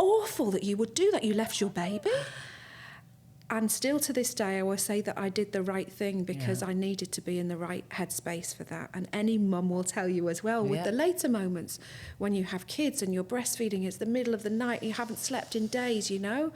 awful that you would do that. You left your baby. And still to this day, I always say that I did the right thing because I needed to be in the right headspace for that. And any mum will tell you as well, with the later moments when you have kids and you're breastfeeding, it's the middle of the night, and you haven't slept in days, you know.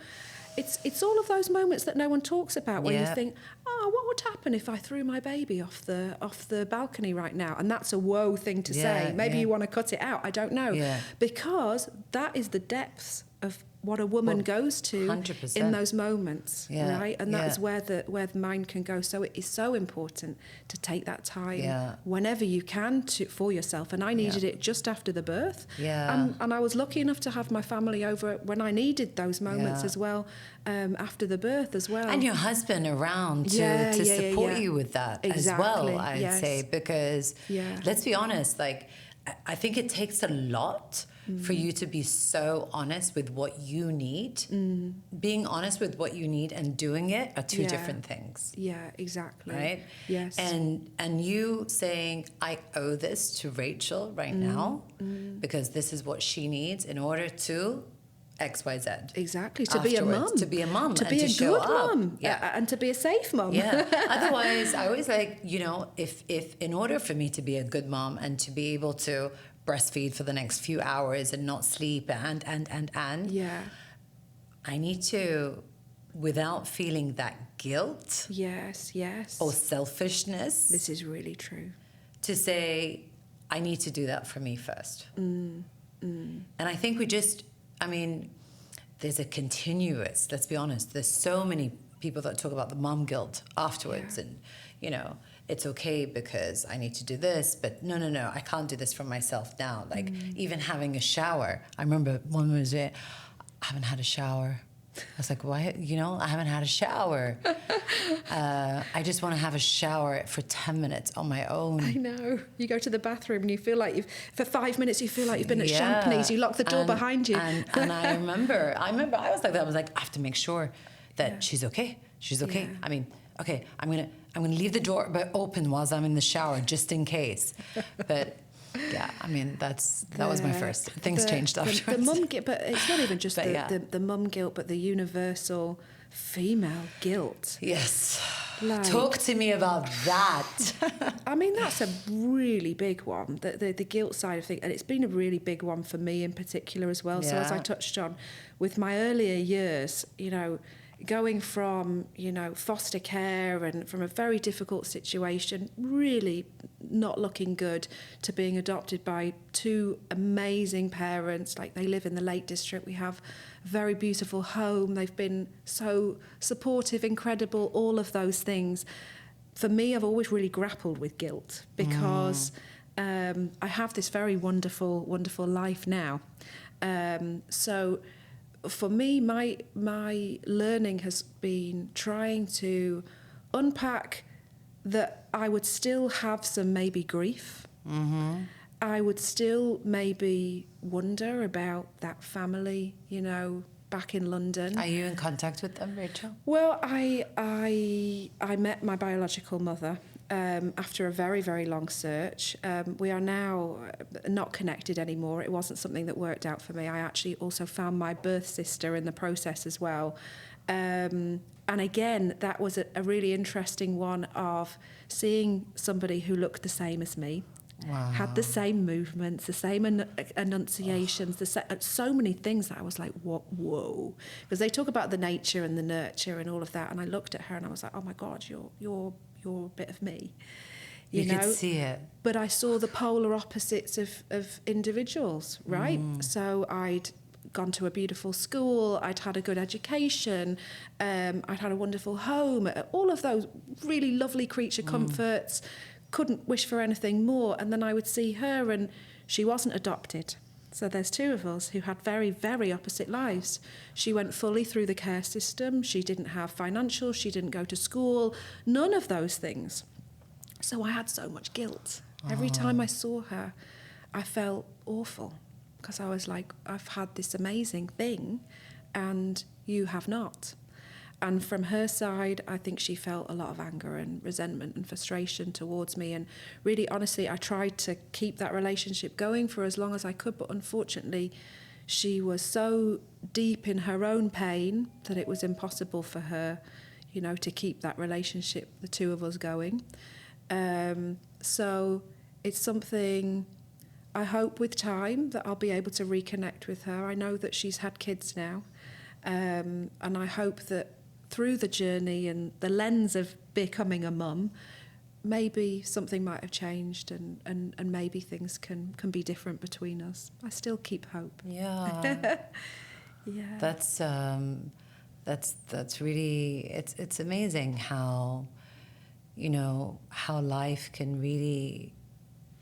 It's all of those moments that no one talks about where you think, oh, what would happen if I threw my baby off the balcony right now? And that's a whoa thing to say. Maybe you want to cut it out. I don't know. Yeah. Because that is the depths of what a woman goes to 100%. In those moments, right? And that is where the mind can go. So it is so important to take that time whenever you can for yourself. And I needed it just after the birth. And I was lucky enough to have my family over when I needed those moments as well, after the birth as well. And your husband around to support you with that as well, I'd say. Because let's be honest, like, I think it takes a lot for you to be so honest with what you need. Being honest with what you need and doing it are two different things. Yeah, exactly. Right? Yes. And you saying, I owe this to Rachel right now because this is what she needs in order to XYZ. Exactly. To be a mum. To be a mum. To be a good mum. Yeah. And to be a safe mum. Yeah. Otherwise, I always like, you know, if in order for me to be a good mom and to be able to breastfeed for the next few hours and not sleep and I need to, without feeling that guilt. Yes. Or selfishness. This is really true. To say, I need to do that for me first. And I think there's a continuous, let's be honest, there's so many people that talk about the mom guilt afterwards and, you know, it's okay because I need to do this, but no, I can't do this for myself now. Like even having a shower. I remember one was I haven't had a shower. I was like, why? You know, I haven't had a shower. I just want to have a shower for 10 minutes on my own. I know. You go to the bathroom and you feel like for 5 minutes, you feel like you've been at Champneys. You lock the door behind you. And I remember I was like that. I was like, I have to make sure that she's okay. She's okay. Yeah. I mean, okay, I'm gonna leave the door open whilst I'm in the shower just in case. But yeah, I mean that was my first. Things changed afterwards. The mum guilt, but it's not even just the mum guilt, but the universal female guilt. Yes. Like, talk to me about that. I mean, that's a really big one, the guilt side of things. And it's been a really big one for me in particular as well. Yeah. So as I touched on, with my earlier years, you know, going from, you know, foster care and from a very difficult situation, really not looking good, to being adopted by two amazing parents. Like, they live in the Lake District. We have a very beautiful home. They've been so supportive, incredible, all of those things. For me, I've always really grappled with guilt because I have this very wonderful, wonderful life now. So for me, my learning has been trying to unpack that I would still have some maybe grief. I would still maybe wonder about that family, you know, back in London. Are you in contact with them, Rachel? Well, I met my biological mother after a very, very long search. We are now not connected anymore. It wasn't something that worked out for me. I actually also found my birth sister in the process as well. And again, that was a really interesting one of seeing somebody who looked the same as me. Wow. Had the same movements, the same enunciations, so many things that I was like, whoa. Because they talk about the nature and the nurture and all of that. And I looked at her and I was like, oh my God, you're a bit of me. You know? Could see it. But I saw the polar opposites of individuals, right? So I'd gone to a beautiful school, I'd had a good education, I'd had a wonderful home, all of those really lovely creature comforts, couldn't wish for anything more. And then I would see her and she wasn't adopted. So there's two of us who had very, very opposite lives. She went fully through the care system. She didn't have financial. She didn't go to school. None of those things. So I had so much guilt. Every time I saw her, I felt awful because I was like, I've had this amazing thing and you have not. And from her side, I think she felt a lot of anger and resentment and frustration towards me. And really, honestly, I tried to keep that relationship going for as long as I could. But unfortunately, she was so deep in her own pain that it was impossible for her, you know, to keep that relationship, the two of us, going. So it's something I hope with time that I'll be able to reconnect with her. I know that she's had kids now, and I hope that through the journey and the lens of becoming a mum, maybe something might have changed, and maybe things can be different between us. I still keep hope. Yeah. Yeah. That's really, it's amazing how, you know, how life can really,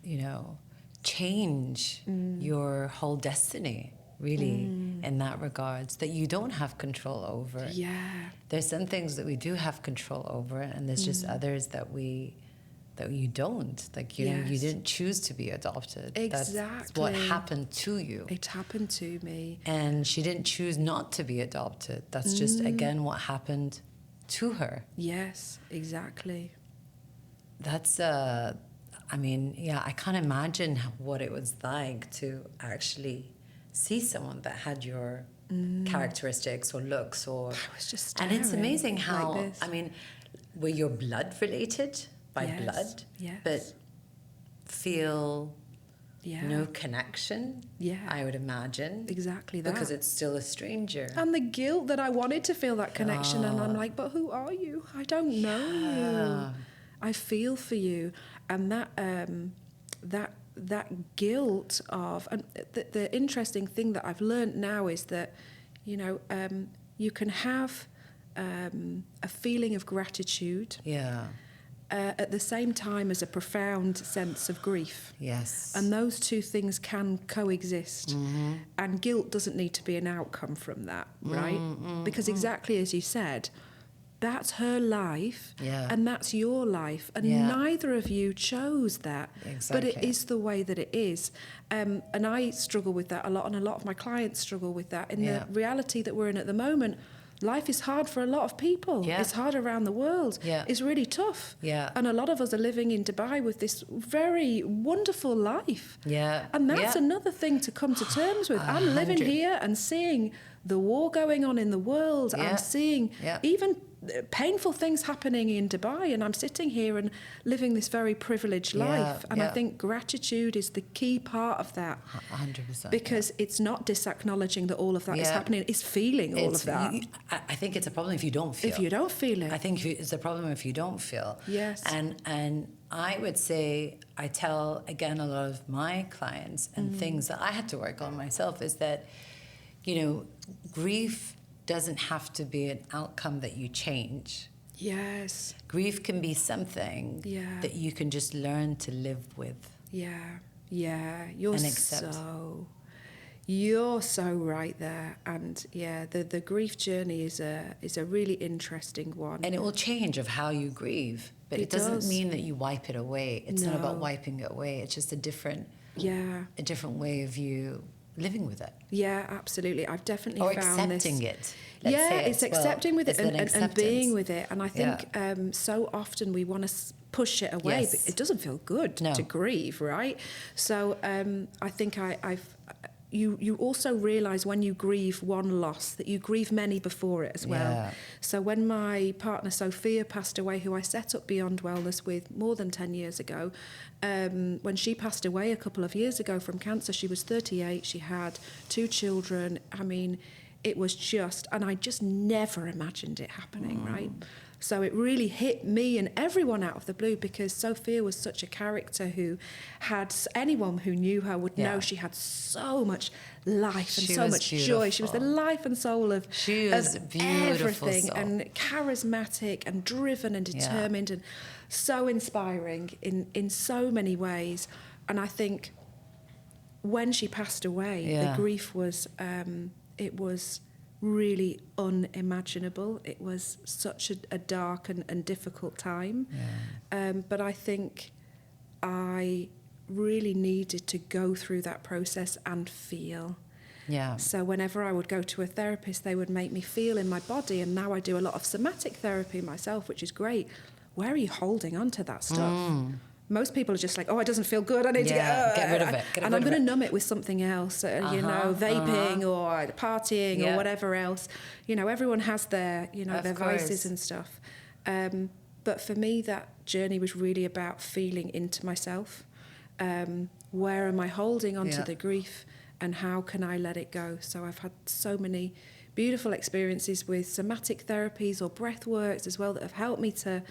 you know, change your whole destiny, really, in that regards, that you don't have control over. Yeah. There's some things that we do have control over, and there's just others that you don't. Like, you know, you Yes. didn't choose to be adopted. Exactly. That's what happened to you. It happened to me. And she didn't choose not to be adopted. That's just, again, what happened to her. Yes, exactly. That's, I mean, yeah, I can't imagine what it was like to actually see someone that had your characteristics or looks or... I was just And it's staring amazing how, like this. I mean, were your blood related by Yes, blood? yes. But feel Yeah. no connection, Yeah. I would imagine. Exactly that. Because it's still a stranger. And the guilt that I wanted to feel that connection, and I'm like, but who are you? I don't know you. I feel for you, and that guilt of, and the interesting thing that I've learned now is that, you know, you can have a feeling of gratitude Yeah. at the same time as a profound sense of grief. Yes. And those two things can coexist. And guilt doesn't need to be an outcome from that, right? Because exactly as you said, that's her life, Yeah. and that's your life, and Yeah. neither of you chose that. But it Exactly. is the way that it is. And I struggle with that a lot, and a lot of my clients struggle with that. In Yeah. the reality that we're in at the moment, life is hard for a lot of people. Yeah. It's hard around the world. Yeah. It's really tough. Yeah. And a lot of us are living in Dubai with this very wonderful life. Yeah. And that's Yeah. another thing to come to terms with. I'm living 100. here and seeing the war going on in the world. Yeah. I'm seeing Yeah. even painful things happening in Dubai, and I'm sitting here and living this very privileged Yeah, life. And I yeah. think gratitude is the key part of that. 100%. Because it's not disacknowledging that all of that is Yeah. happening. It's feeling all of that. I think it's a problem if you don't feel. If you don't feel it. I think it's a problem if you don't feel. Yes. And I would say, I tell, again, a lot of my clients and things that I had to work on myself is that, you know, grief doesn't have to be an outcome that you change. Yes. Grief can be something Yeah. that you can just learn to live with. Yeah. Yeah. You're And accept. You're so right there. And yeah, the grief journey is a really interesting one. And it will change of how you grieve. But it doesn't does. mean that you wipe it away. It's not about No. wiping it away. It's just a different way of you living with it. Yeah, absolutely. I've definitely Or found accepting this. it. Let's Yeah, say it's well, accepting with it it's an and acceptance. being with it. And I think Yeah. so often we want to push it away, Yes. but it doesn't feel good No. to grieve, right? So I think you also realise when you grieve one loss that you grieve many before it as well. Yeah. So when my partner Sofia passed away, who I set up Beyond Wellness with more than 10 years ago, when she passed away a couple of years ago from cancer, she was 38, she had 2 children. I mean, it was just, and I just never imagined it happening, right? So it really hit me and everyone out of the blue, because Sophia was such a character who had, anyone who knew her would know she had so much life and She so was much joy. She was the beautiful. life and soul of, She was of beautiful everything, soul. and charismatic and driven and determined and so inspiring in so many ways. And I think when she passed away, the grief was, it was really unimaginable. It was such a dark and difficult time. But I think I really needed to go through that process and feel. Yeah. So whenever I would go to a therapist, they would make me feel in my body, and now I do a lot of somatic therapy myself, which is great. Where are you holding on to that stuff? Most people are just like, oh, it doesn't feel good. I need to get rid of it. And I'm going to numb it with something else, vaping or partying or whatever else. Everyone has their, their vices and stuff. But for me, that journey was really about feeling into myself. Where am I holding onto the grief, and how can I let it go? So I've had so many beautiful experiences with somatic therapies or breath works as well that have helped me to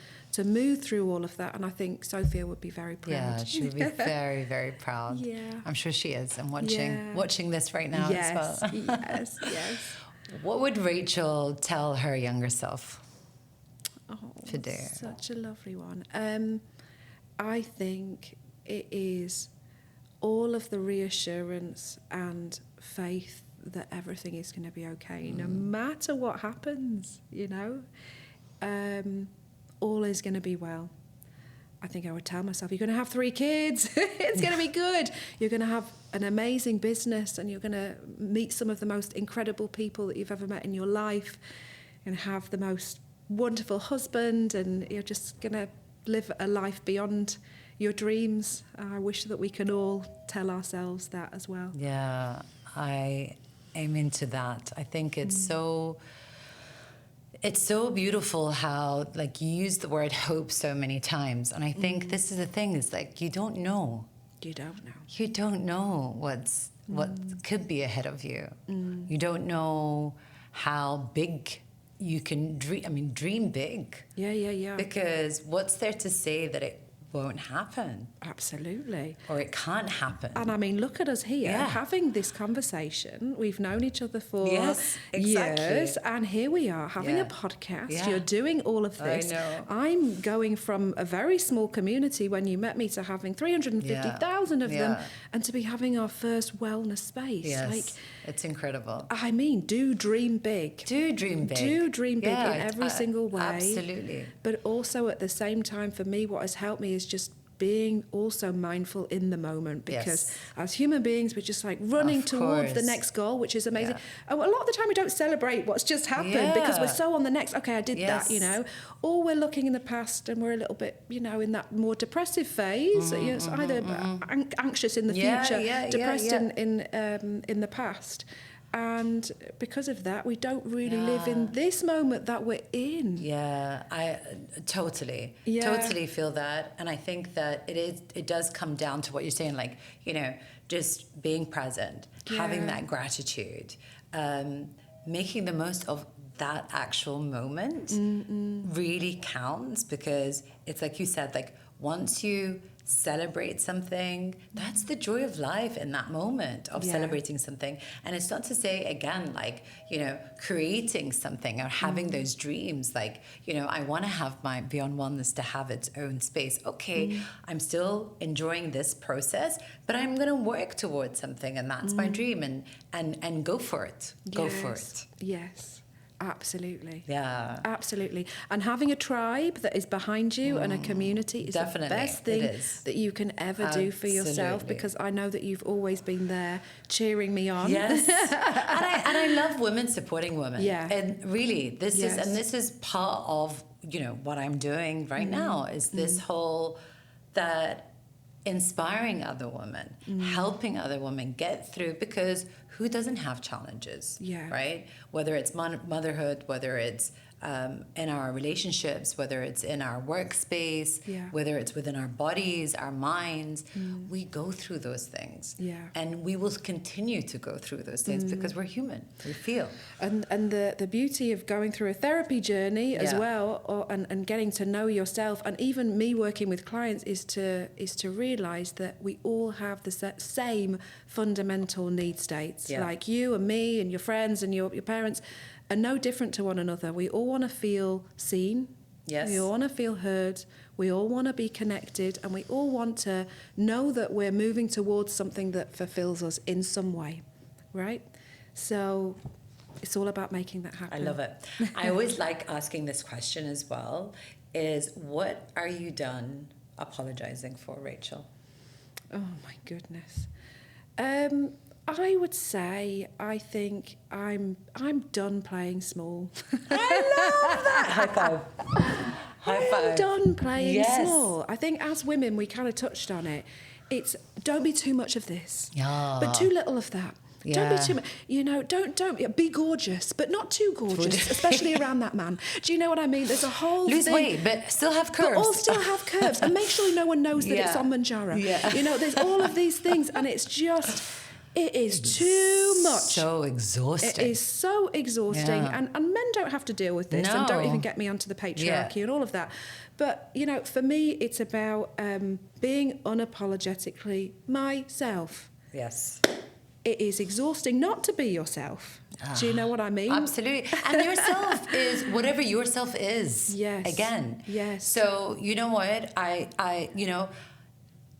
move through all of that. And I think Sofia would be very proud. Yeah, she would be very, very proud. Yeah. I'm sure she is. I'm watching this right now as well. Yes. What would Rachel tell her younger self to do? Such a lovely one. I think it is all of the reassurance and faith that everything is going to be okay, no matter what happens, all is going to be well. I think I would tell myself, you're going to have 3 kids. It's going to be good. You're going to have an amazing business, and you're going to meet some of the most incredible people that you've ever met in your life, and have the most wonderful husband, and you're just going to live a life beyond your dreams. I wish that we can all tell ourselves that as well. Yeah, I am into that. I think it's so beautiful how, like, you use the word hope so many times. And I think this is the thing, is like, you don't know. You don't know. You don't know what could be ahead of you. You don't know how big you can dream. I mean, dream big. Yeah. Because what's there to say that it won't happen? Absolutely. Or it can't happen. And I mean, look at us here having this conversation. We've known each other for years, and here we are having a podcast. You're doing all of this. I know. I'm going from a very small community when you met me to having 350,000 of them, and to be having our first wellness space. Yes, it's incredible. I mean, do dream big. Do dream big. Do dream big in every single way. Absolutely. But also at the same time, for me, what has helped me is just being also mindful in the moment, because as human beings, we're just like running towards the next goal, which is amazing. And a lot of the time we don't celebrate what's just happened because we're so on the next, okay, I did that, or we're looking in the past and we're a little bit, in that more depressive phase. It's either anxious in the future, depressed in the past. And because of that, we don't really live in this moment that we're in. Yeah, I totally feel that. And I think that it does come down to what you're saying, like, just being present, having that gratitude, making the most of that actual moment really counts, because it's like you said, like, once you celebrate something, that's the joy of life in that moment of celebrating something. And it's not to say, again, like, creating something or having those dreams, like, I want to have my Beyond Wellness to have its own space. Okay, I'm still enjoying this process, but I'm going to work towards something, and that's my dream, and go for it. Go for it. Yes. Absolutely. Yeah. Absolutely. And having a tribe that is behind you and a community is the best thing that you can ever do for yourself, because I know that you've always been there cheering me on. Yes. and I love women supporting women. Yeah. And really, this is part of, what I'm doing right now, is this whole, that inspiring other women, helping other women get through, because who doesn't have challenges, right? Whether it's motherhood, whether it's in our relationships, whether it's in our workspace, whether it's within our bodies, our minds, we go through those things. And we will continue to go through those things because we're human, we feel. And the beauty of going through a therapy journey as well, and getting to know yourself, and even me working with clients, is to realize that we all have the same fundamental need states. Like you and me and your friends and your parents are no different to one another. We all want to feel seen. Yes. We all want to feel heard. We all want to be connected, and we all want to know that we're moving towards something that fulfills us in some way, right? So it's all about making that happen. I love it. I always like asking this question as well, is what are you done apologizing for, Rachel? Oh my goodness. I would say, I think I'm done playing small. I love that. High five. High I five. am done playing Yes. small. I think as women, we kind of touched on it. It's don't be too much of this, Yeah. but too little of that. Don't be Yeah. too much. Don't be gorgeous, but not too gorgeous, especially around that man. Do you know what I mean? There's a whole Lose thing. weight, but still have curves. But all still have curves, and make sure no one knows that it's Yeah. on Manjaro. Yeah. There's all of these things, and it's just, it is too much. So exhausting. It is so exhausting, Yeah. and men don't have to deal with this, and don't No. even get me onto the patriarchy Yeah. and all of that. But, for me, it's about being unapologetically myself. Yes. It is exhausting not to be yourself. Do you know what I mean? Absolutely. And yourself is whatever yourself is. Yes. Again. Yes. So you know what?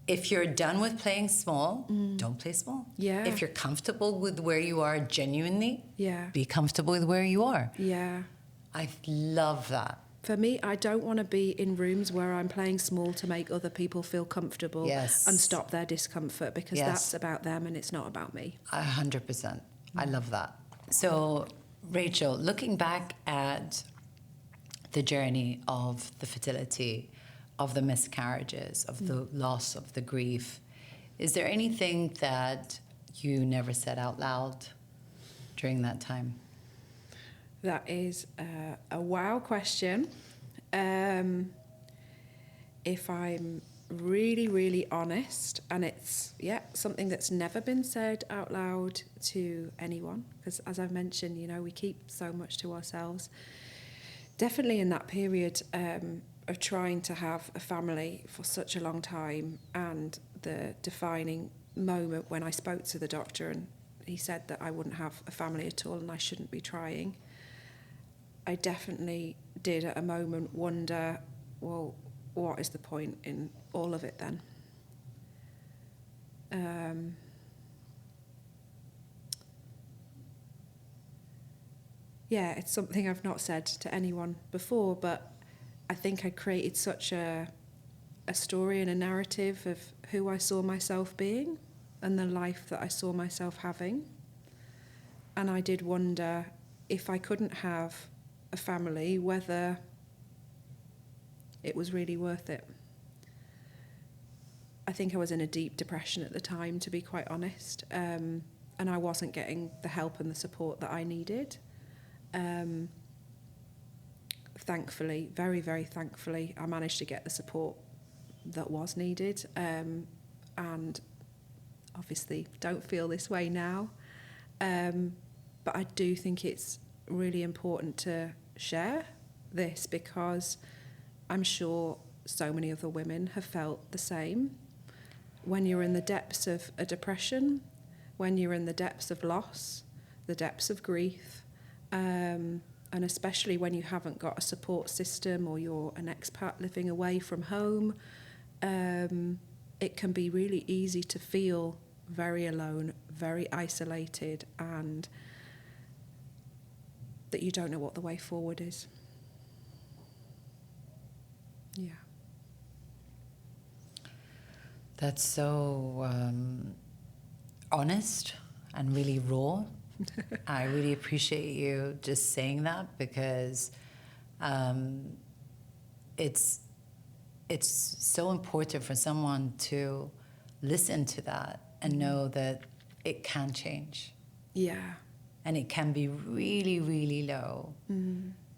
If you're done with playing small, don't play small. Yeah. If you're comfortable with where you are genuinely, Yeah. be comfortable with where you are. Yeah. I love that. For me, I don't want to be in rooms where I'm playing small to make other people feel comfortable Yes. and stop their discomfort, because Yes. that's about them and it's not about me. 100%. I love that. So, Rachel, looking back at the journey of the fertility, of the miscarriages, of the loss, of the grief, is there anything that you never said out loud during that time? That is a wow question. If I'm really, really honest, and it's, something that's never been said out loud to anyone, because as I've mentioned, we keep so much to ourselves. Definitely in that period of trying to have a family for such a long time, and the defining moment when I spoke to the doctor and he said that I wouldn't have a family at all and I shouldn't be trying, I definitely did at a moment wonder, well, what is the point in all of it then? It's something I've not said to anyone before, but I think I created such a story and a narrative of who I saw myself being and the life that I saw myself having. And I did wonder if I couldn't have a family, whether it was really worth it. I think I was in a deep depression at the time, to be quite honest, and I wasn't getting the help and the support that I needed. Thankfully, very, very thankfully, I managed to get the support that was needed, and obviously don't feel this way now, but I do think it's really important to share this, because I'm sure so many other women have felt the same. When you're in the depths of a depression, when you're in the depths of loss, the depths of grief, and especially when you haven't got a support system or you're an expat living away from home, it can be really easy to feel very alone, very isolated, and that you don't know what the way forward is. Yeah. That's so honest and really raw. I really appreciate you just saying that, because it's so important for someone to listen to that and know that it can change. Yeah. And it can be really, really low,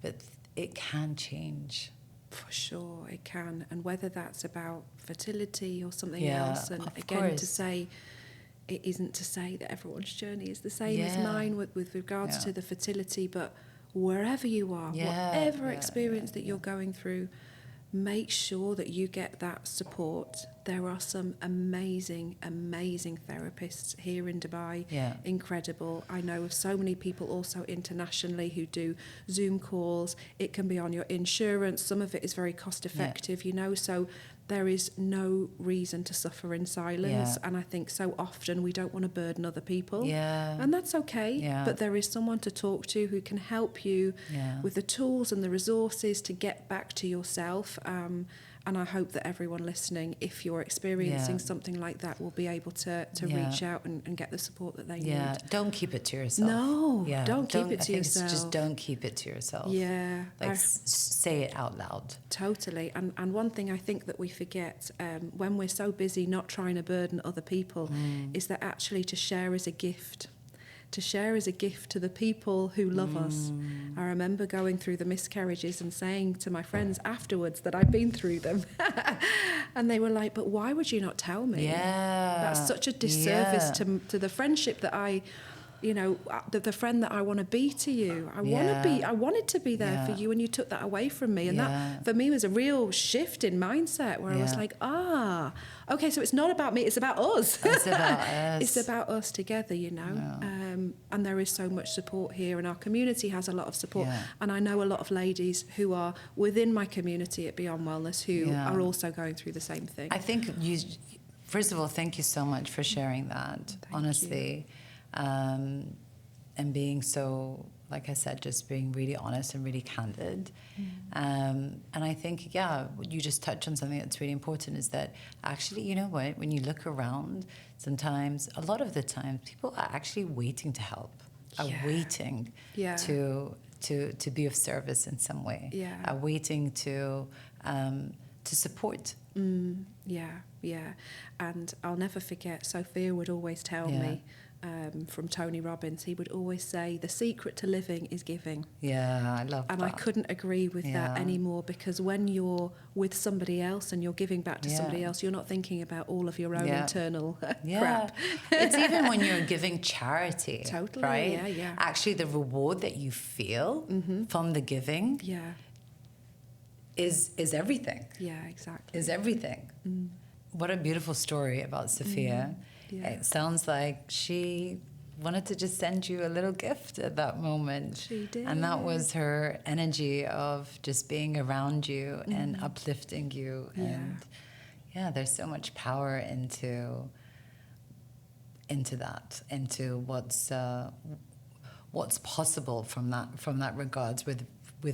but it can change. For sure, it can. And whether that's about fertility or something Yeah, else, and of again, course. to say, it isn't to say that everyone's journey is the same as Yeah. mine with regards Yeah. to the fertility, but wherever you are, Yeah, whatever yeah, experience that you're going through, make sure that you get that support. There are some amazing, amazing therapists here in Dubai. Yeah. Incredible. I know of so many people also internationally who do Zoom calls. It can be on your insurance. Some of it is very cost effective, so there is no reason to suffer in silence. Yeah. And I think so often we don't want to burden other people. Yeah. And that's okay. Yeah. But there is someone to talk to who can help you Yeah. with the tools and the resources to get back to yourself. And I hope that everyone listening, if you're experiencing something like that, will be able to reach out and get the support that they need. Yeah, don't keep it to yourself. No, don't keep it to yourself. Just don't keep it to yourself. Yeah. Like, say it out loud. Totally. And one thing I think that we forget when we're so busy not trying to burden other people is that actually to share is a gift. To share is a gift to the people who love us. I remember going through the miscarriages and saying to my friends afterwards that I'd been through them. And they were like, but why would you not tell me? Yeah. That's such a disservice to the friendship that I, the friend that I want to be to you. I wanted to be there for you, and you took that away from me. And that, for me, was a real shift in mindset where I was like, okay, so it's not about me, it's about us. It's about us. It's about us together, and there is so much support here, and our community has a lot of support. Yeah. And I know a lot of ladies who are within my community at Beyond Wellness who are also going through the same thing. I think first of all, thank you so much for sharing that, honestly. And being so, like I said, just being really honest and really candid. And I think, you just touched on something that's really important, is that actually, you know what, when you look around, sometimes, a lot of the time, people are actually waiting to help, are waiting to be of service in some way, are waiting to support. And I'll never forget, Sophia would always tell me, from Tony Robbins, he would always say, the secret to living is giving. Yeah, I love that. And I couldn't agree with that anymore, because when you're with somebody else and you're giving back to somebody else, you're not thinking about all of your own internal crap. It's even when you're giving charity, totally, right? Actually, the reward that you feel from the giving is everything. Yeah, exactly. Is everything. What a beautiful story about Sofia. It sounds like she wanted to just send you a little gift at that moment. She did. And that was her energy of just being around you and uplifting you. And there's so much power into that, into what's possible from that regards with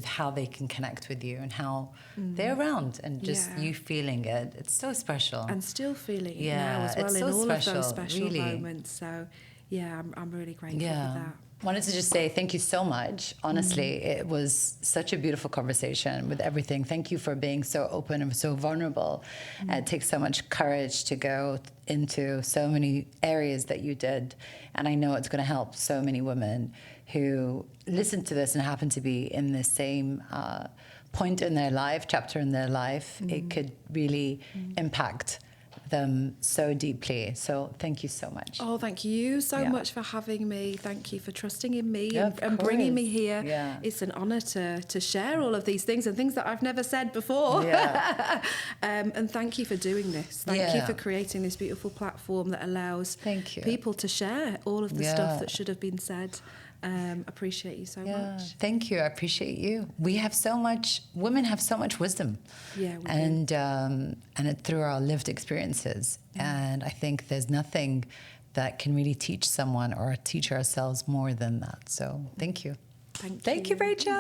how they can connect with you and how they're around, and just you feeling it. It's so special. And still feeling it now as well, it's in so all special, of those special really. moments. So, I'm really grateful for that. Wanted to just say thank you so much. Honestly, it was such a beautiful conversation with everything. Thank you for being so open and so vulnerable. It takes so much courage to go into so many areas that you did. And I know it's going to help so many women who listen to this and happen to be in the same point in their life, chapter in their life. It could really impact them so deeply. So thank you so much. Oh, thank you so much for having me. Thank you for trusting in me and course. bringing me here. Yeah. It's an honour to share all of these things and things that I've never said before. Yeah. And thank you for doing this. Thank you for creating this beautiful platform that allows people to share all of the stuff that should have been said. Appreciate you so much. Thank you. I appreciate you. Women have so much wisdom. Yeah, we do. And it through our lived experiences. And I think there's nothing that can really teach someone or teach ourselves more than that. So thank you. Thank you, Rachel.